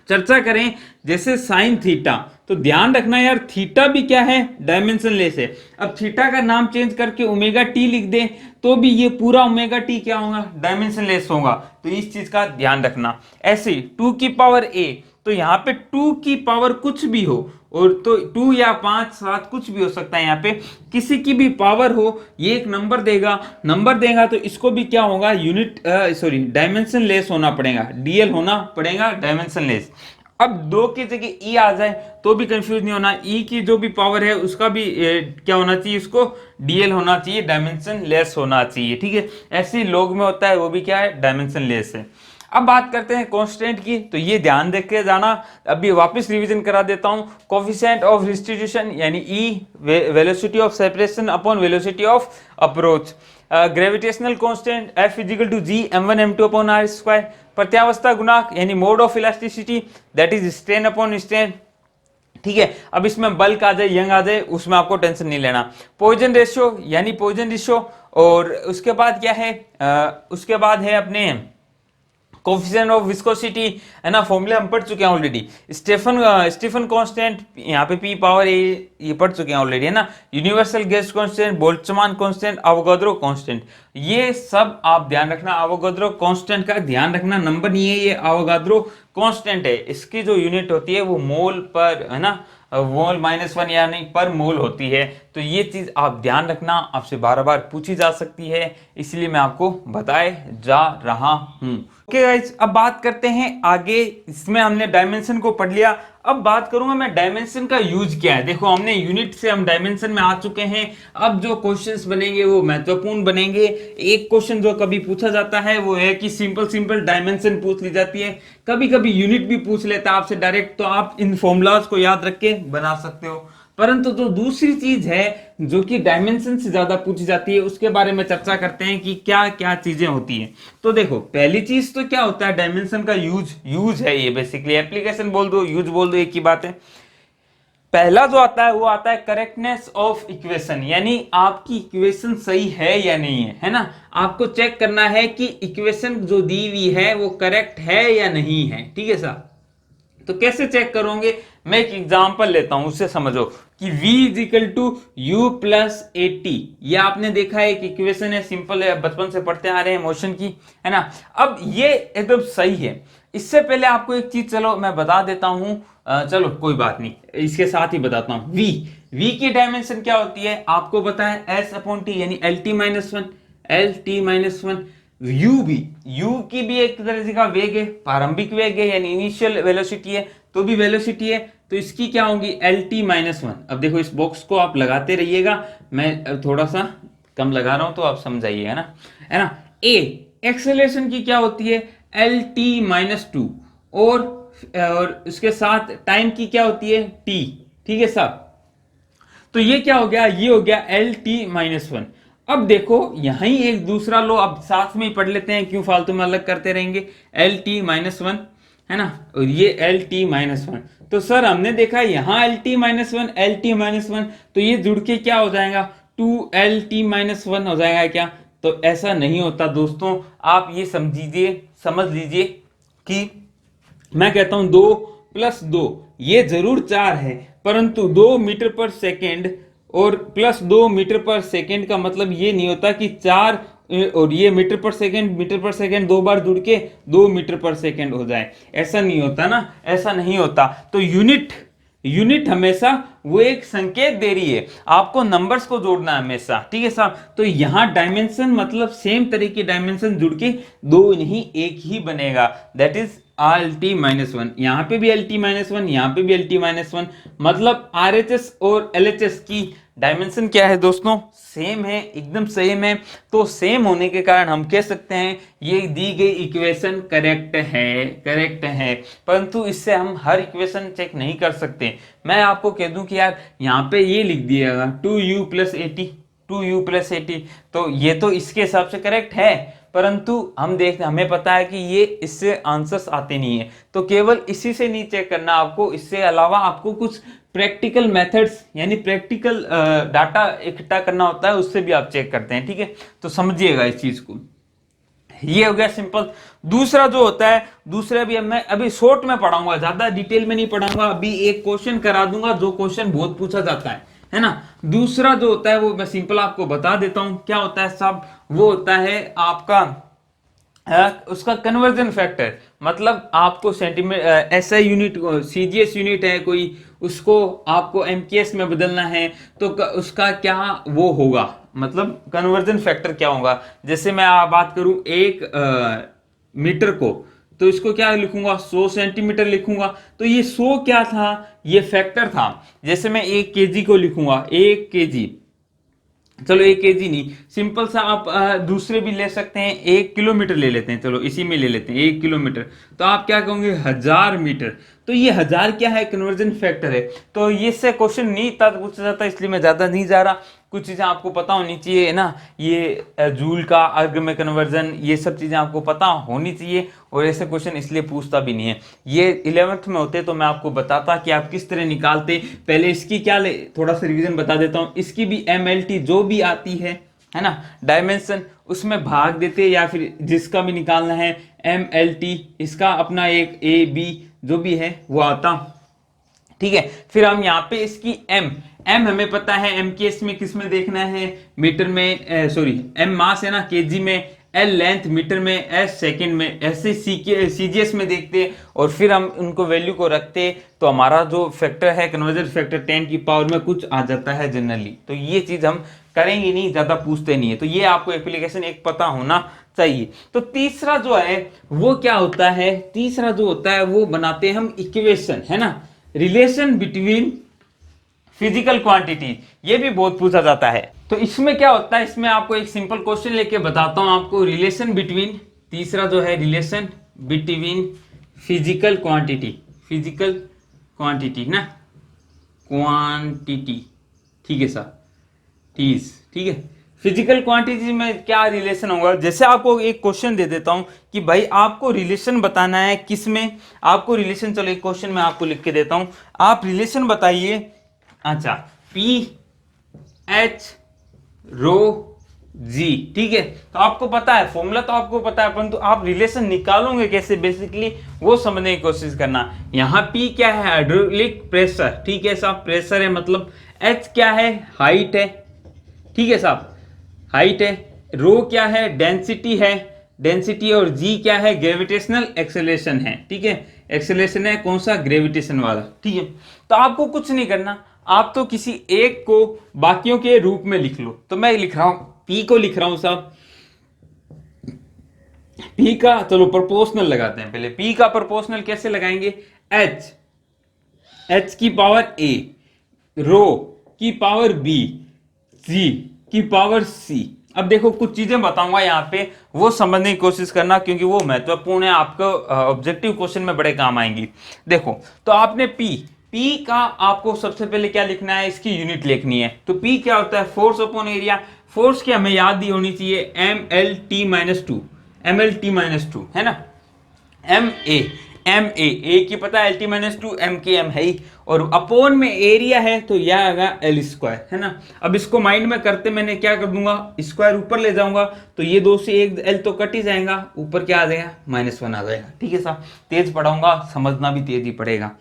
चर्चा करें जैसे साइन थीटा, तो ध्यान रखना यार, थीटा भी क्या है, डायमेंशन लेस है। अब थीटा का नाम चेंज करके ओमेगा टी लिख दें तो भी ये पूरा ओमेगा टी क्या होगा, डायमेंशन लेस होगा, तो इस चीज का ध्यान रखना। ऐसे 2 की पावर a, तो यहाँ पे 2 की पावर कुछ भी हो, और तो 2 या 5 7 कुछ भी हो सकता है, यहाँ पे किसी की भी पावर हो, ये एक नंबर देगा तो इसको भी क्या होगा, डायमेंशन लेस होना पड़ेगा, डीएल होना पड़ेगा, डायमेंशन लेस। अब 2 की जगह ई आ जाए तो भी कंफ्यूज नहीं होना, ई की जो भी पावर है उसका भी क्या होना चाहिए, उसको डीएल होना चाहिए, डायमेंशन लेस होना चाहिए, ठीक है। ऐसे लोग में होता है, वो भी क्या है, डायमेंशन लेस है। अब बात करते हैं कांस्टेंट की, तो ये ध्यान देख के जाना, अभी वापस रिवीजन करा देता हूं। कोफिशिएंट ऑफ रिस्टिट्यूशन यानी E, velocity of separation upon velocity of approach. Gravitational constant F equal to G m1 m2 upon r square. प्रत्यावस्था गुणांक यानी mode of elasticity, that is strain upon strain, ठीक है। अब इसमें बल्क आ जाए, young आ जाए, उसमें आपको टेंशन नहीं लेना। पॉइजन रेशियो यानी पॉइजन रेशियो, और उसके बाद क्या है, उसके बाद है अपने कोफिशिएंट ऑफ विस्कोसिटी, है ना, फॉर्मूला हम पढ़ चुके हैं ऑलरेडी। स्टीफन कांस्टेंट, यहाँ पे पी पावर ए, ये पढ़ चुके हैं ऑलरेडी, है ना। Universal gas constant, Boltzmann constant, Avogadro constant, ये सब आप ध्यान रखना। अवोगाद्रो कांस्टेंट का ध्यान रखना, नंबर नहीं है ये, अवोगाद्रो कांस्टेंट है, इसकी जो यूनिट होती है वो मोल पर, है ना, मोल -1 यानी पर मोल होती है, तो ये चीज आप ध्यान रखना, आपसे बार बार पूछी जा सकती है, इसलिए मैं आपको बताए जा रहा हूं। ओके गाइस, अब बात करते हैं आगे। इसमें हमने डायमेंशन को पढ़ लिया, अब बात करूंगा मैं डायमेंशन का यूज क्या है। देखो हमने यूनिट से हम डायमेंशन में आ चुके हैं, अब जो क्वेश्चंस बनेंगे वो महत्वपूर्ण बनेंगे। एक क्वेश्चन जो कभी पूछा जाता है वो है कि सिंपल डायमेंशन पूछ ली जाती है, कभी कभी यूनिट भी पूछ लेता है आपसे डायरेक्ट, तो आप इन फॉर्मूलाज को याद रख के बना सकते हो। परंतु जो दूसरी चीज है जो कि डायमेंशन से ज्यादा पूछी जाती है, उसके बारे में चर्चा करते हैं कि क्या क्या चीजें होती हैं। तो देखो पहली चीज तो क्या होता है, डायमेंशन का यूज है, ये बेसिकली एप्लीकेशन बोल दो, यूज बोल दो, एक ही बात है। पहला जो आता है वो आता है करेक्टनेस ऑफ इक्वेशन, यानी आपकी इक्वेशन सही है या नहीं है ना। आपको चेक करना है कि इक्वेशन जो दी हुई है वो करेक्ट है या नहीं है, ठीक है सर। तो कैसे चेक करोगे, मैं एक एग्जांपल लेता हूं, उससे समझो कि v equal to u plus a t, ये आपने देखा है एक इक्वेशन है, सिंपल है, बचपन से पढ़ते आ रहे हैं मोशन की, है ना। अब ये एकदम सही है। इससे पहले आपको एक चीज चलो मैं बता देता हूं, चलो कोई बात नहीं, इसके साथ ही बताता हूं। v की डायमेंशन क्या होती है आपको पता है, s अपॉन टी यानी LT-1 u की भी एक तरह से का वेग है, प्रारंभिक वेग है यानी इनिशियल वेलोसिटी है, तो भी वेलोसिटी है, तो इसकी क्या होगी LT-1। अब देखो इस बॉक्स को आप लगाते रहिएगा, मैं थोड़ा सा कम लगा रहा हूं तो आप समझाइएगा ना, है ना। a एक्सेलरेशन की क्या होती है LT-2, और उसके साथ टाइम की क्या होती है t, ठीक है साहब। तो ये क्या हो गया, ये हो गया LT-1। अब देखो यहां ही एक दूसरा लो, अब साथ में ही पढ़ लेते हैं, क्यों फालतू में अलग करते रहेंगे। LT-1 है ना, और ये LT-1, तो सर हमने देखा यहां LT-1 LT-1, तो ये जुड़ के क्या हो जाएगा 2LT-1 हो जाएगा क्या। तो ऐसा नहीं होता दोस्तों, आप ये समझ लीजिए कि मैं कहता हूं 2 + 2 ये जरूर 4 है, परंतु 2 मीटर पर सेकेंड और प्लस 2 मीटर पर सेकेंड का मतलब ये नहीं होता कि 4 और ये मीटर पर सेकेंड 2 बार जुड़ के 2 मीटर पर सेकेंड हो जाए, ऐसा नहीं होता ना, ऐसा नहीं होता। तो यूनिट हमेशा वो एक संकेत दे रही है, आपको नंबर्स को जोड़ना है हमेशा, ठीक है साहब। तो यहाँ डायमेंशन मतलब सेम तरह की डायमेंशन जुड़ के 2 नहीं एक ही बनेगा, दैट इज LT-1। यहाँ पे भी LT-1, यहाँ पे भी LT-1, मतलब RHS और LHS की डायमेंशन क्या है दोस्तों, सेम है, एकदम सेम है। तो सेम होने के कारण हम कह सकते हैं ये दी गई इक्वेशन करेक्ट है, परंतु इससे हम हर इक्वेशन चेक नहीं कर सकते। मैं आपको कह दूं कि यार यहाँ पे ये लिख दिएगा 2u + 80, तो ये तो इसके हिसाब से करेक्ट है, परंतु हमें पता है कि ये इससे आंसर्स आते नहीं है, तो केवल इसी से नहीं चेक करना आपको, इससे अलावा आपको कुछ प्रैक्टिकल मेथड्स यानी प्रैक्टिकल डाटा इकट्ठा करना होता है, उससे भी आप चेक करते हैं। ठीक है, तो समझिएगा इस चीज को। ये हो गया सिंपल। दूसरा जो होता है, दूसरा भी मैं अभी शॉर्ट में पढ़ाऊंगा, ज्यादा डिटेल में नहीं पढ़ाऊंगा, अभी एक क्वेश्चन करा दूंगा जो क्वेश्चन बहुत पूछा जाता है ना। दूसरा जो होता है वो मैं सिंपल आपको बता देता हूं क्या होता है साहब, वो होता है आपका उसका कन्वर्जन फैक्टर, मतलब आपको सेंटीमीटर एसआई यूनिट को सीजीएस यूनिट है कोई, उसको आपको एमकेएस में बदलना है, तो उसका क्या वो होगा, मतलब कन्वर्जन फैक्टर क्या होगा। जैसे मैं बात करूं एक मीटर को, तो इसको क्या लिखूंगा 100 सेंटीमीटर लिखूंगा, तो ये 100 क्या था, ये फैक्टर था। जैसे मैं 1 केजी को लिखूंगा 1 केजी, चलो 1 केजी नहीं, सिंपल सा आप दूसरे भी ले सकते हैं, 1 किलोमीटर ले लेते हैं, चलो इसी में ले लेते हैं 1 किलोमीटर, तो आप क्या कहोगे 1000 मीटर, तो ये 1000 क्या है, कन्वर्जन फैक्टर है। तो ये से क्वेश्चन नहीं था पूछा जाता, इसलिए मैं ज्यादा नहीं जा रहा, कुछ चीजें आपको पता होनी चाहिए ना, ये जूल का अर्ग में कन्वर्जन, ये सब चीजें आपको पता होनी चाहिए, और ऐसे क्वेश्चन इसलिए पूछता भी नहीं है। ये 11th में होते तो मैं आपको बताता कि आप किस तरह निकालते। पहले इसकी क्या थोड़ा सा रिवीजन बता देता हूँ, इसकी भी MLT जो भी आती है ना, डायमेंशन, उसमें भाग देते, या फिर जिसका भी निकालना है MLT, इसका अपना एक AB जो भी है वो आता। ठीक है, फिर हम यहाँ पे इसकी M हमें पता है, M केस में किस में देखना है, मीटर में, सॉरी M मास है ना, केजी में, L लेंथ मीटर में, S सेकंड में, ऐसे CGS में देखते, और फिर हम उनको वैल्यू को रखते, तो हमारा जो फैक्टर है कन्वर्जन फैक्टर 10 की पावर में कुछ आ जाता है जनरली। तो ये चीज हम करेंगे नहीं, ज्यादा पूछते नहीं है, तो ये आपको एप्लीकेशन एक पता होना चाहिए। तो तीसरा जो है वो क्या होता है, तीसरा जो होता है वो बनाते हैं हम इक्वेशन, है ना, रिलेशन बिटवीन फिजिकल क्वांटिटी, ये भी बहुत पूछा जाता है। तो इसमें क्या होता है, इसमें आपको एक सिंपल क्वेश्चन लेके बताता हूं आपको, रिलेशन बिटवीन, तीसरा जो है रिलेशन बिटवीन फिजिकल क्वांटिटी ना, क्वांटिटी, ठीक है सर, ठीक है, फिजिकल क्वांटिटी में क्या रिलेशन होगा। जैसे आपको एक क्वेश्चन दे देता हूं कि भाई आपको रिलेशन बताना है किस में, आपको रिलेशन, चलो एक क्वेश्चन मैं आपको लिख के देता हूं, आप रिलेशन बताइए, अच्छा PH रो G, ठीक है, तो आपको पता है फॉर्मूला, तो आपको पता है, परंतु आप रिलेशन निकालोगे कैसे, बेसिकली वो समझने की कोशिश करना। यहाँ P क्या है, हाइड्रोलिक प्रेशर, ठीक है साहब, प्रेशर है, मतलब H क्या है, हाइट है, ठीक है साहब, हाइट है, रो क्या है, डेंसिटी है, डेंसिटी, और G क्या है, ग्रेविटेशनल एक्सेलरेशन है, ठीक है, एक्सेलरेशन है कौन सा, ग्रेविटेशन वाला, ठीक है। तो आपको कुछ नहीं करना, आप तो किसी एक को बाकियों के रूप में लिख लो। तो मैं लिख रहा हूं P को लिख रहा हूं साहब, P का चलो प्रोपोर्शनल लगाते हैं, पहले P का प्रोपोर्शनल कैसे लगाएंगे, H की पावर A, रो की पावर B, G की पावर C। अब देखो कुछ चीजें बताऊंगा यहाँ पे, वो समझने की कोशिश करना, क्योंकि वो महत्वपूर्ण है, आपको ऑब्जेक्टिव क्वेश्चन में बड़े काम आएंगी। देखो, तो आपने P का आपको सबसे पहले क्या लिखना है, इसकी यूनिट लिखनी है। तो P क्या होता है, फोर्स अपॉन एरिया, फोर्स की हमें याद दी होनी चाहिए MLT-2 है ना, MA की पता है, LT-2 M के M है ही, और अपोन में एरिया है तो यह आएगा L², है ना। अब इसको माइंड में करते मैंने क्या कर दूंगा, स्क्वायर ऊपर ले जाऊंगा, तो ये 2 से 1 L तो कट ही जाएगा, ऊपर क्या आ जाएगा, -1 आ जाएगा, ठीक है साहब। तेज पढ़ाऊंगा, समझना भी तेज ही पड़ेगा।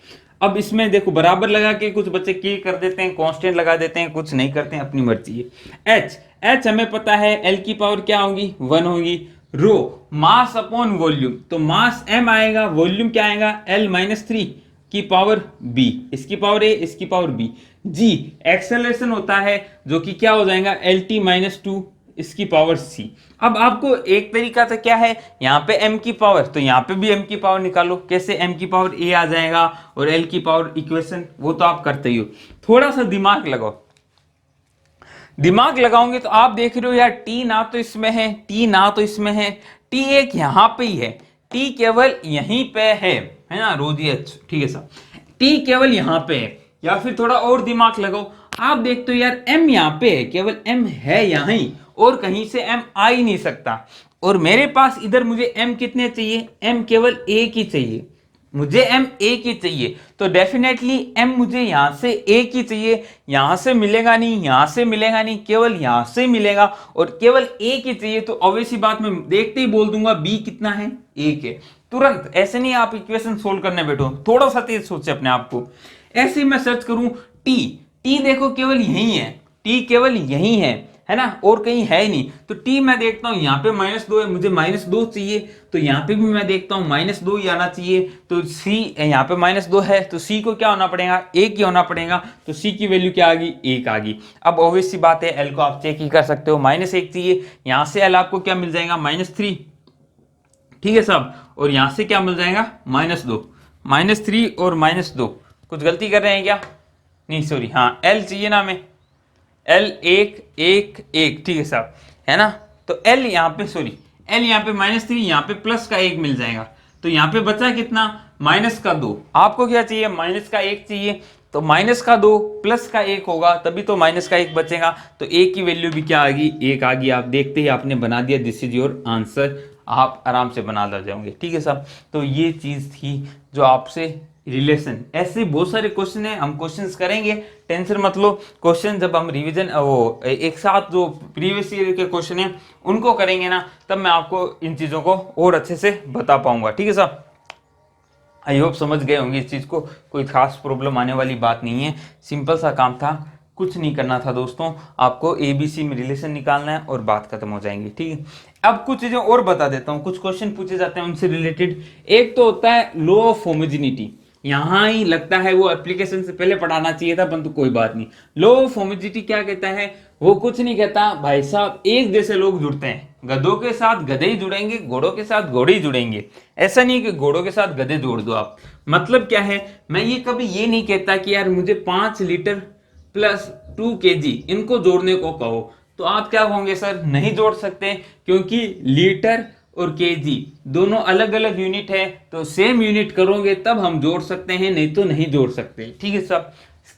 अब इसमें देखो बराबर लगा के कुछ बच्चे की कर देते हैं, कांस्टेंट लगा देते हैं, कुछ नहीं करते हैं, अपनी मर्जी है। H हमें पता है, L की पावर क्या होगी, 1 होगी। रो मास अपॉन वॉल्यूम, तो मास M आएगा, वॉल्यूम क्या आएगा, L-3 की पावर B, इसकी पावर A, इसकी पावर B। G एक्सेलरेशन होता है, जो कि क्या हो जाएगा, LT-2 इसकी पावर C। अब आपको एक तरीका तो क्या है, यहाँ पे M की पावर, तो यहाँ पे भी M की पावर निकालो, कैसे, M की पावर A आ जाएगा, और L की पावर इक्वेशन वो तो आप करते ही हो। थोड़ा सा दिमाग लगाओ, दिमाग लगाओगे तो आप देख रहे हो यार, T ना तो इसमें है, T ना तो इसमें है, T एक यहाँ पे ही है, T केवल यहीं पे है ना, रोजी H, ठीक है साहब, T केवल यहाँ पे है। या फिर थोड़ा और दिमाग लगाओ, आप देखते हो यार M यहाँ पे है, केवल M है यहाँ ही, और कहीं से M आ ही नहीं सकता। और मेरे पास इधर मुझे m कितने चाहिए, m केवल एक ही चाहिए, मुझे m एक ही चाहिए। तो डेफिनेटली m मुझे यहां से एक ही चाहिए, यहां से मिलेगा नहीं, यहां से मिलेगा नहीं, केवल यहां से मिलेगा और केवल एक ही चाहिए। तो ऑब्वियस सी बात, मैं देखते ही बोल दूंगा b कितना है, एक है। तुरंत, ऐसे नहीं आप इक्वेशन सोल्व करने बैठो, थोड़ा सा तेज सोचे अपने आप को। ऐसे ही मैं सर्च करूं t, t देखो केवल यही है, t केवल यही है ना, और कहीं है ही नहीं। तो t मैं देखता हूं यहाँ पे -2 है, मुझे -2 चाहिए, तो यहाँ पे भी मैं देखता हूँ -2 ही आना चाहिए। तो c यहाँ पे -2 है, तो c को क्या होना पड़ेगा, 1 ही होना पड़ेगा। तो c की वैल्यू क्या आ गई, 1 आ गई। अब ऑब्वियस सी बात है, l को आप चेक ही कर सकते हो, -1 चाहिए, यहाँ से l आपको क्या मिल जाएगा, -3, ठीक है साहब। और यहां से क्या मिल जाएगा, -2, -3 और -2। कुछ गलती कर रहे हैं क्या, नहीं सॉरी, हाँ l चाहिए ना हमें, l 1 1 1, ठीक है साहब, है ना। तो l यहाँ पे सॉरी, l यहाँ पे -3, यहाँ पे प्लस का 1 मिल जाएगा। तो यहाँ पे बचा कितना, -2। आपको क्या चाहिए, -1 चाहिए, तो -2 प्लस का 1 होगा, तभी तो -1 बचेगा। तो a की वैल्यू भी क्या आ गई, 1 आ गई। आप देखते ही आपने बना दिया, दिस इज योर आंसर, आप आराम से बना ला जाओगे, ठीक है साहब। तो ये चीज थी जो आपसे रिलेशन, ऐसे बहुत सारे क्वेश्चन है, हम क्वेश्चंस करेंगे, टेंशन मत लो। क्वेश्चन जब हम रिवीजन वो एक साथ जो प्रीवियस ईयर के क्वेश्चन है उनको करेंगे ना, तब मैं आपको इन चीजों को और अच्छे से बता पाऊंगा, ठीक है साहब। आई होप समझ गए होंगे इस चीज को, कोई खास प्रॉब्लम आने वाली बात नहीं है, सिंपल सा काम था, कुछ नहीं करना था दोस्तों, आपको ABC में रिलेशन निकालना है और बात खत्म हो जाएंगी, ठीक है। अब कुछ चीजें और बता देता हूँ, कुछ क्वेश्चन पूछे जाते हैं उनसे रिलेटेड। एक तो होता है लॉ ऑफ होमोजेनिटी, यहाँ ही लगता है वो एप्लीकेशन से पहले पढ़ाना चाहिए था, परंतु कोई बात नहीं। लॉ ऑफ होमोजेनिटी क्या कहता है, वो कुछ नहीं कहता भाई साहब, एक जैसे लोग जुड़ते हैं, गधों के साथ गधे ही जुड़ेंगे, घोड़ों के साथ घोड़े ही जुड़ेंगे। ऐसा नहीं कि घोड़ों के साथ गधे जोड़ दो आप। मतलब क्या है, मैं ये कभी ये नहीं कहता कि यार मुझे 5 लीटर प्लस 2 kg इनको जोड़ने को कहो, तो आप क्या कहोगे, सर नहीं जोड़ सकते, क्योंकि लीटर और केजी दोनों अलग अलग यूनिट है, तो सेम यूनिट करोगे तब हम जोड़ सकते हैं, नहीं तो नहीं जोड़ सकते, ठीक है साहब।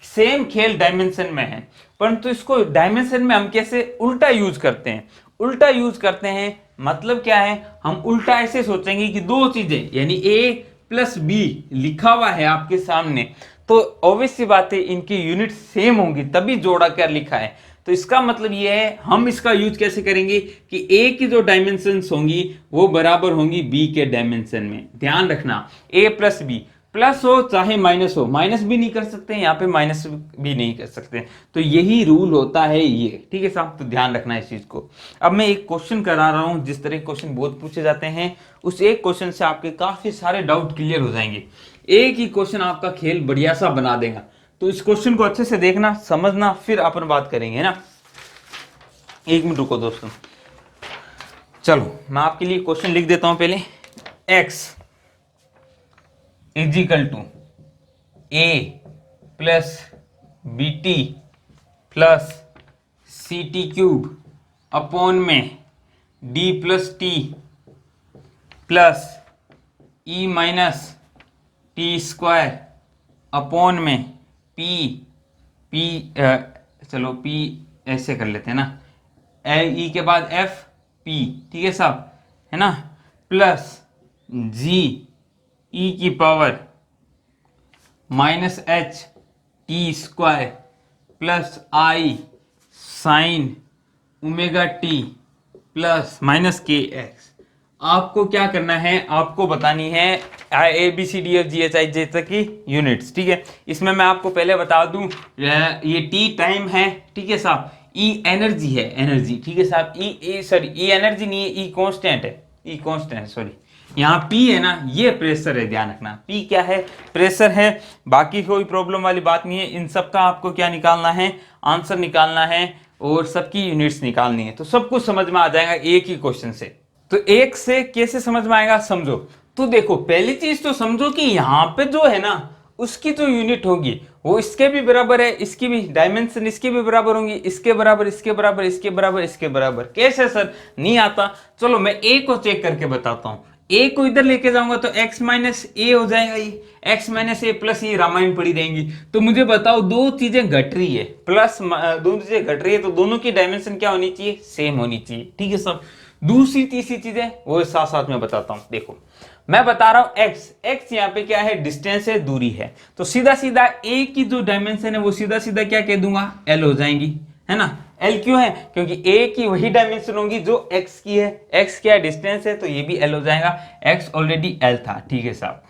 सेम खेल डायमेंशन में है, परंतु इसको डायमेंशन में हम कैसे उल्टा यूज करते हैं, उल्टा यूज करते हैं मतलब क्या है, हम उल्टा ऐसे सोचेंगे कि दो चीजें यानी a प्लस b लिखा हुआ है आपके सामने, तो ऑब्वियस सी बात है इनकी यूनिट सेम होंगी तभी जोड़ा कर लिखा है। तो इसका मतलब ये है, हम इसका यूज कैसे करेंगे कि a की जो डायमेंशंस होंगी वो बराबर होंगी b के डायमेंशन में। ध्यान रखना, a प्लस b, प्लस हो चाहे माइनस हो, माइनस भी नहीं कर सकते यहाँ पे, माइनस भी नहीं कर सकते, तो यही रूल होता है ये, ठीक है साहब। तो ध्यान रखना इस चीज को। अब मैं एक क्वेश्चन करा रहा हूँ, जिस तरह क्वेश्चन बहुत पूछे जाते हैं, उस एक क्वेश्चन से आपके काफी सारे डाउट क्लियर हो जाएंगे। एक ही क्वेश्चन आपका खेल बढ़िया सा बना देगा, तो इस क्वेश्चन को अच्छे से देखना, समझना, फिर अपन बात करेंगे ना। एक मिनट रुको दोस्तों, चलो मैं आपके लिए क्वेश्चन लिख देता हूं पहले। x equal to a plus b t plus c t cube upon में d plus t plus e minus t square upon में p चलो p ऐसे कर लेते हैं ना, ई के बाद एफ पी, ठीक है साहब, है ना, प्लस जी ई की power minus H T square plus I sine omega T plus minus K X. आपको क्या करना है, आपको बतानी है A B C D F G H I J तक की यूनिट्स, ठीक है। इसमें मैं आपको पहले बता दूं, ये टी टाइम है, ठीक है साहब, ई एनर्जी है, एनर्जी, ठीक है साहब, ई सॉरी ई एनर्जी नहीं है, ई कांस्टेंट है, ई कांस्टेंट सॉरी, यहाँ पी है ना, ये प्रेशर है, ध्यान रखना, पी क्या है, प्रेशर है। बाकी कोई प्रॉब्लम वाली बात नहीं है, इन सब का आपको क्या निकालना है, आंसर निकालना है और सबकी यूनिट्स निकालनी है, तो सब कुछ समझ में आ जाएगा एक ही क्वेश्चन से। तो एक से कैसे समझ में आएगा, समझो। तो देखो पहली चीज तो समझो कि यहाँ पे जो है ना, उसकी जो यूनिट होगी वो इसके भी बराबर है, इसकी भी डायमेंशन इसके भी बराबर होंगी, इसके बराबर, इसके बराबर, इसके बराबर, इसके बराबर। कैसे सर, नहीं आता, चलो मैं ए को चेक करके बताता हूँ। ए को इधर लेके जाऊंगा तो x माइनस ए हो जाएगा, ये x माइनस ए प्लस ये रामायण पड़ी रहेंगी। तो मुझे बताओ दो चीजें घट रही है, प्लस दो चीजें घट रही है, तो दोनों की डायमेंशन क्या होनी चाहिए, सेम होनी चाहिए, ठीक है सब। दूसरी तीसरी चीजें वो साथ साथ में बताता हूं। देखो मैं बता रहा हूं x यहाँ पे क्या है, डिस्टेंस है, दूरी है, तो सीधा सीधा a की जो डायमेंशन है वो सीधा सीधा क्या कह दूंगा, l हो जाएंगी, है ना। l क्यों है, क्योंकि a की वही डायमेंशन होंगी जो x की है, x क्या डिस्टेंस है तो ये भी l हो जाएगा, x ऑलरेडी l था, ठीक है साहब।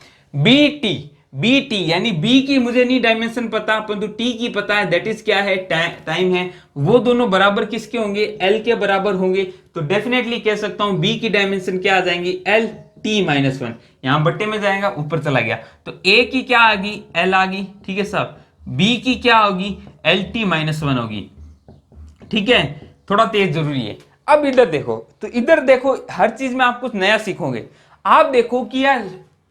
bt यानी b की मुझे नहीं डायमेंशन पता परंतु t की पता है, दैट इज क्या है, टाइम है, वो दोनों बराबर किसके होंगे, l के बराबर होंगे, तो डेफिनेटली कह सकता हूं b की डायमेंशन क्या आ जाएंगी, l t-1, यहां बट्टे में जाएगा ऊपर चला गया, तो a की क्या आ गई, l आ गई, ठीक है साहब, b की क्या होगी, lt-1 होगी, ठीक है, थोड़ा तेज जरूरी है। अब इधर देखो, तो इधर देखो हर चीज में आप कुछ नया सीखोगे। आप देखो कि यार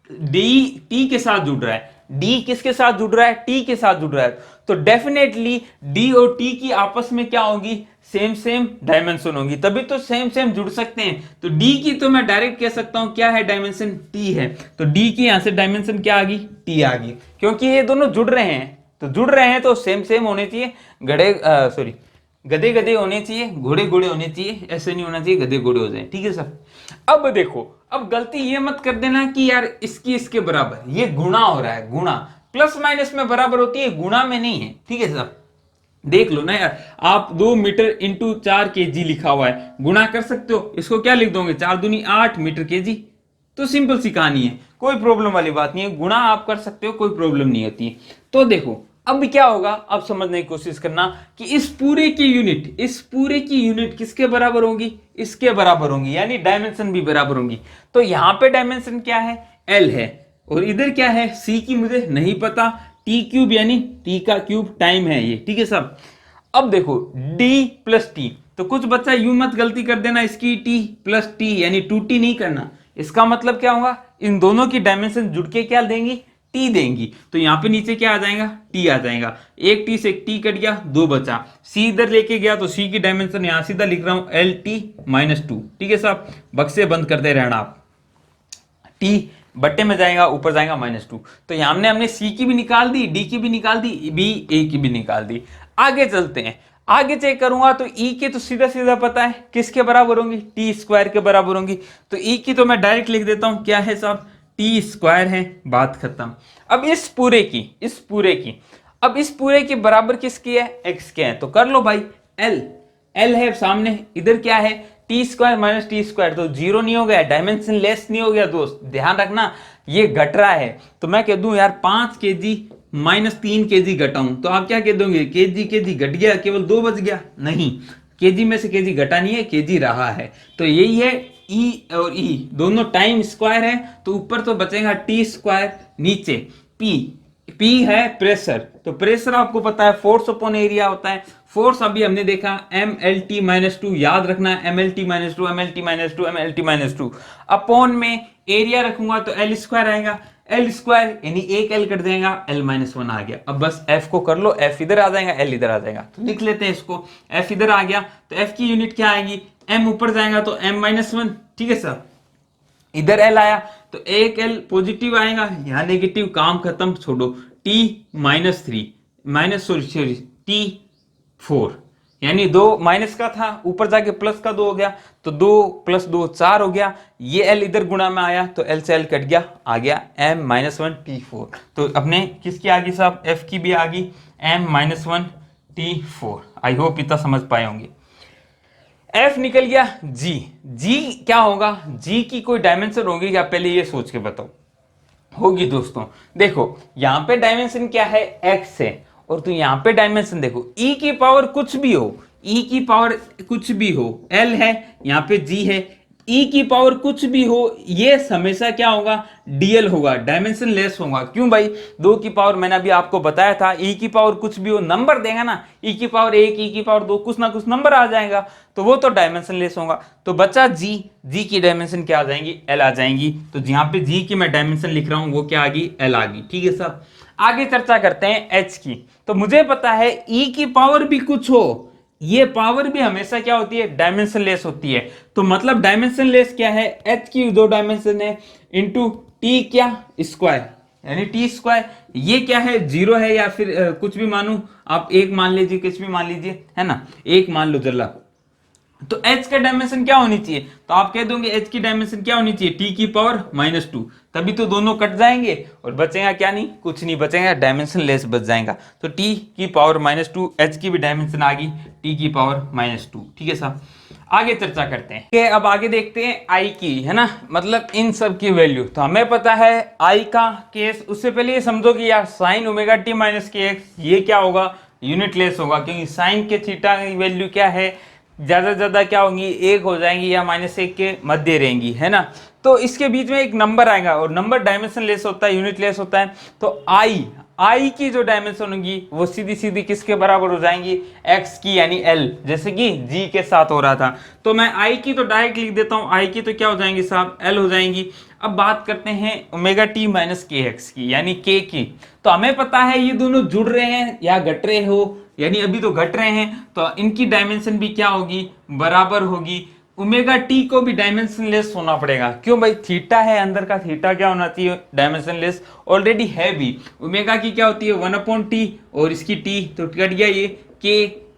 डी टी के साथ जुड़ रहा है, डी किसके साथ जुड़ रहा है, टी के साथ जुड़ रहा है, तो डेफिनेटली डी और टी की आपस में क्या होगी, सेम सेम डायमेंशन होगी, तभी तो सेम सेम जुड़ सकते हैं। तो डी की तो मैं डायरेक्ट कह सकता हूं क्या है, डायमेंशन टी है, तो डी की यहां से डायमेंशन क्या आ गई, टी आ गई, क्योंकि ये दोनों जुड़ रहे हैं, तो जुड़ रहे हैं तो सेम सेम होने चाहिए, गधे गधे होने चाहिए, घोड़े घोड़े होने चाहिए, ऐसे नहीं होना चाहिए गधे घोड़े हो जाए, ठीक है सर। अब देखो, अब गलती ये मत कर देना कि यार इसकी इसके बराबर, ये गुणा हो रहा है, गुणा प्लस माइनस में बराबर होती है, गुणा में नहीं है, ठीक है सर। देख लो ना यार, आप 2 मीटर इंटू 4 kg लिखा हुआ है, गुणा कर सकते हो, इसको क्या लिख दोगे, 4 दूनी 8 मीटर kg, तो सिंपल सी कहानी है, कोई प्रॉब्लम वाली बात नहीं है, गुणा आप कर सकते हो, कोई प्रॉब्लम नहीं होती है। तो देखो अब क्या होगा, अब समझने की कोशिश करना कि इस पूरे की यूनिट किसके बराबर होगी, इसके बराबर होंगी, यानी डायमेंशन भी बराबर होंगी। तो यहां पे डायमेंशन क्या है, l है, और इधर क्या है, c की मुझे नहीं पता, t क्यूब यानी t का क्यूब टाइम है ये, ठीक है साहब। अब देखो d प्लस टी, तो कुछ बच्चा यूं मत गलती कर देना, इसकी t प्लस टी यानी 2t नहीं करना, इसका मतलब क्या होगा, इन दोनों की डायमेंशन जुड़ के क्या देंगी, टी देंगी, तो यहां पे नीचे क्या आ जाएगा, टी आ जाएगा, एक टी से एक टी कट गया, 2 बचा, सी इधर लेके गया तो सी की डायमेंशन यहां सीधा लिख रहा हूं LT-2, ठीक है साहब, बक्से बंद करते रहना आप, टी बट्टे में जाएगा ऊपर जाएगा -2, तो यहां हमने सी की भी निकाल दी, डी की भी निकाल दी, बी ए की भी निकाल दी। आगे चलते हैं, आगे चेक करूंगा तो ई के तो सीधा सीधा पता है किसके बराबर होंगी, t² के बराबर होंगी, तो ई की तो मैं डायरेक्ट लिख देता हूं, क्या है साहब, t² है, बात खत्म। अब इस पूरे की बराबर किसकी है, x के है, तो कर लो भाई, l है सामने, इधर क्या है t² माइनस t², तो जीरो नहीं हो गया, डायमेंशन लेस नहीं हो गया दोस्त, ध्यान रखना ये घट रहा है, तो मैं कह दूं यार 5 kg माइनस 3 kg घटाऊं, तो आप क्या कह दोगे, kg घट गया, केवल 2 बच गया, नहीं, kg में से kg घटा नहीं है, kg रहा है, तो यही है E और E दोनों टाइम स्क्वायर है, तो ऊपर तो बचेगा t², नीचे P है प्रेशर, तो प्रेशर आपको पता है फोर्स अपॉन एरिया होता है, फोर्स अभी हमने देखा mLT-2, याद रखना mLT-2 अपॉन में एरिया रखूंगा तो L² आएगा, L² यानी एक L कट देगा, L-1 आ गया। अब बस F को कर लो, F इधर आ जाएगा, L इधर आ जाएगा, तो लिख लेते हैं इसको, F इधर आ गया तो F की यूनिट क्या आएगी, M ऊपर जाएगा तो M-1, ठीक है सर, इधर L आया तो एक L पॉजिटिव आएगा, यहां नेगेटिव, काम खत्म, छोड़ो, T4 यानी 2 माइनस का था, ऊपर जाके प्लस का 2 हो गया, तो 2 + 2 4 हो गया, ये L इधर गुणा में आया तो L से L कट गया, आ गया M-1 T4, तो अपने किसकी आ गई साहब, F की भी आ गई M-1 T4। आई होप इतना समझ पाए होंगे। F निकल गया, G क्या होगा, G की कोई डायमेंशन होगी क्या, पहले ये सोच के बताओ, होगी दोस्तों। देखो यहां पे डायमेंशन क्या है, x है, और तो यहां पे डायमेंशन देखो e की पावर कुछ भी हो, l है, यहां पे g है, e की पावर कुछ भी हो, ये हमेशा क्या होगा, dl होगा, डायमेंशन लेस होगा, क्यों भाई, 2 की पावर मैंने अभी आपको बताया था, e की पावर कुछ भी हो नंबर देगा ना, e की पावर 1, e की पावर 2, कुछ ना कुछ नंबर आ जाएगा, तो वो तो डायमेंशन लेस होगा, तो बच्चा g की डायमेंशन क्या आ जाएंगी, l आ जाएंगी, तो जहां पे g की मैं डायमेंशन लिख रहा हूं वो क्या आ गई, l आ गई, ठीक है सर। आगे चर्चा करते हैं h की, तो मुझे पता है e की पावर भी कुछ हो, ये पावर भी हमेशा क्या होती है, डायमेंशन लेस होती है, तो मतलब डायमेंशन लेस क्या है, h की 2 डायमेंशन है इंटू t क्या स्क्वायर, यानी t², ये क्या है, 0 है, या फिर कुछ भी मानू आप, एक मान लीजिए, कुछ भी मान लीजिए, है ना, एक मान लो जल्ला, तो h का डायमेंशन क्या होनी चाहिए, तो आप कह दोगे h की डायमेंशन क्या होनी चाहिए, t की पावर -2, तभी तो दोनों कट जाएंगे और बचेगा क्या, नहीं कुछ नहीं बचेगा, डायमेंशन लेस बच जाएगा। तो t की पावर -2, h की भी डायमेंशन आ गई t की पावर -2। ठीक है साहब, आगे चर्चा करते हैं। okay, अब आगे देखते हैं i की, है ना, मतलब इन सब की वैल्यू। तो हमें पता है i का केस, उससे पहले ये समझो कि यार sign omega T minus K x ये क्या होगा, यूनिट लेस होगा, क्योंकि साइन के थीटा की वैल्यू क्या है, ज्यादा से ज्यादा क्या होंगी, एक हो जाएंगी या -1 के मध्य रहेंगी, है ना। तो इसके बीच में एक नंबर आएगा और नंबर डायमेंशन लेस होता है, यूनिट लेस होता है। तो आई की जो डायमेंशन होगी वो सीधी सीधी किसके बराबर हो जाएंगी, एक्स की, यानी एल, जैसे कि जी के साथ हो रहा था। तो मैं आई की तो डायरेक्ट लिख देता हूं, आई की तो क्या हो जाएंगी साहब, एल हो जाएंगी। अब बात करते हैं omega T minus K x की, यानी के की। तो हमें पता है ये दोनों जुड़ रहे हैं या घट रहे हो, यानी अभी तो घट रहे हैं, तो इनकी डायमेंशन भी क्या होगी, बराबर होगी। ओमेगा टी को भी डायमेंशन लेस होना पड़ेगा, क्यों भाई, थीटा है अंदर का, थीटा क्या होना चाहिए, डायमेंशन लेस, ऑलरेडी है भी। ओमेगा की क्या होती है 1/t और इसकी टी, तो कट गया ये के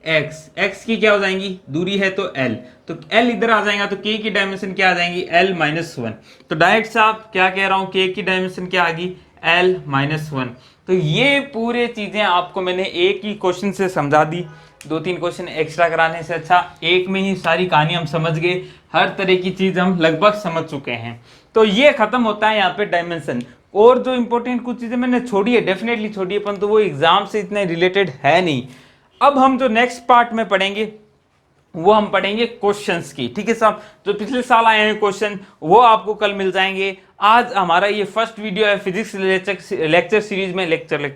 एक्स, एक्स की क्या हो जाएंगी, दूरी है तो एल, तो एल इधर आ जाएगा, तो के की डायमेंशन क्या आ जाएंगी, एल -1। तो डायरेक्ट साहब क्या कह रहा हूं, के की डायमेंशन क्या आ गई, एल -1। तो ये पूरे चीजें आपको मैंने एक ही क्वेश्चन से समझा दी, 2-3 क्वेश्चन एक्स्ट्रा कराने से अच्छा एक में ही सारी कहानी हम समझ गए, हर तरह की चीज हम लगभग समझ चुके हैं। तो ये खत्म होता है यहाँ पे डायमेंशन। और जो इंपॉर्टेंट कुछ चीजें मैंने छोड़ी है, डेफिनेटली छोड़ी है, परंतु वो एग्जाम से इतने रिलेटेड है नहीं। अब हम जो नेक्स्ट पार्ट में पढ़ेंगे वो हम पढ़ेंगे क्वेश्चंस की। ठीक है साहब, जो पिछले साल आए हैं क्वेश्चन वो आपको कल मिल जाएंगे। आज हमारा ये फर्स्ट वीडियो है फिजिक्स लेक्चर सीरीज में, लेक्चर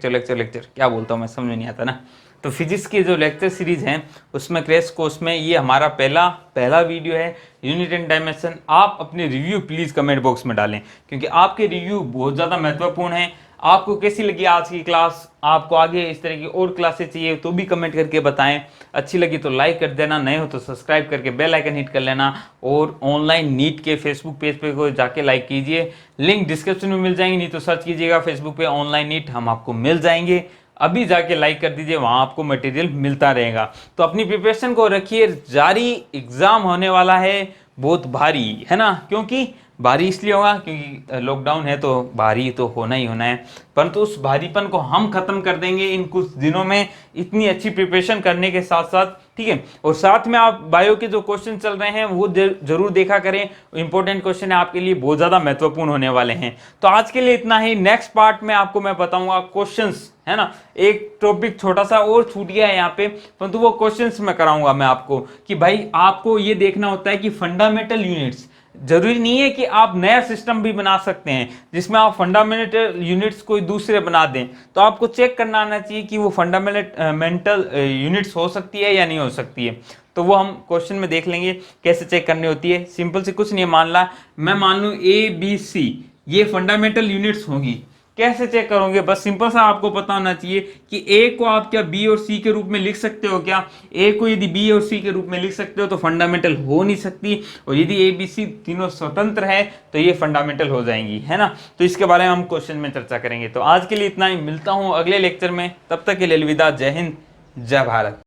क्या बोलता हूँ मैं, समझ में नहीं आता ना। तो फिजिक्स की जो लेक्चर सीरीज है उसमें क्रैश कोर्स में ये हमारा पहला वीडियो है, यूनिट एंड डायमेंशन। आप अपने रिव्यू प्लीज कमेंट बॉक्स में डालें, क्योंकि आपके रिव्यू बहुत ज़्यादा महत्वपूर्ण है। आपको कैसी लगी आज की क्लास, आपको आगे इस तरह की और क्लासेस चाहिए तो भी कमेंट करके बताएं। अच्छी लगी तो लाइक कर देना, नए हो तो सब्सक्राइब करके बेल आइकन हिट कर लेना, और ऑनलाइन नीट के फेसबुक पेज पे को जाके लाइक कीजिए, लिंक डिस्क्रिप्शन में मिल जाएंगे, नहीं तो सर्च कीजिएगा फेसबुक पे ऑनलाइन नीट, हम आपको मिल जाएंगे। अभी जाके लाइक कर दीजिए, वहां आपको मटेरियल मिलता रहेगा। तो अपनी प्रिपरेशन को रखिए जारी, एग्जाम होने वाला है बहुत भारी, है ना, क्योंकि भारी इसलिए होगा क्योंकि लॉकडाउन है तो भारी तो होना ही होना है, परंतु उस भारीपन को हम खत्म कर देंगे इन कुछ दिनों में, इतनी अच्छी प्रिपरेशन करने के साथ साथ। ठीक है, और साथ में आप बायो के जो क्वेश्चन चल रहे हैं वो जरूर देखा करें, इंपॉर्टेंट क्वेश्चन है आपके लिए, बहुत ज्यादा महत्वपूर्ण होने वाले हैं। तो आज के लिए इतना ही, नेक्स्ट पार्ट में आपको मैं बताऊंगा क्वेश्चंस, है ना। एक टॉपिक छोटा सा और छूट गया है यहाँ पे, परंतु वो क्वेश्चंस में कराऊंगा मैं आपको, कि भाई आपको ये देखना होता है कि फंडामेंटल यूनिट्स, जरूरी नहीं है कि आप नया सिस्टम भी बना सकते हैं जिसमें आप फंडामेंटल यूनिट्स कोई दूसरे बना दें, तो आपको चेक करना आना चाहिए कि वो फंडामेंटल यूनिट्स हो सकती है या नहीं हो सकती है। तो वो हम क्वेश्चन में देख लेंगे कैसे चेक करनी होती है। सिंपल से कुछ नहीं, मैं मान लूं ABC ये फंडामेंटल यूनिट्स होगी, कैसे चेक करोगे, बस सिंपल सा आपको पता होना चाहिए कि ए को आप क्या बी और सी के रूप में लिख सकते हो क्या, ए को यदि बी और सी के रूप में लिख सकते हो तो फंडामेंटल हो नहीं सकती, और यदि ए बी सी तीनों स्वतंत्र है तो ये फंडामेंटल हो जाएंगी, है ना। तो इसके बारे में हम क्वेश्चन में चर्चा करेंगे। तो आज के लिए इतना ही, मिलता हूं अगले लेक्चर में, तब तक के लिए अलविदा, जय हिंद, जय भारत।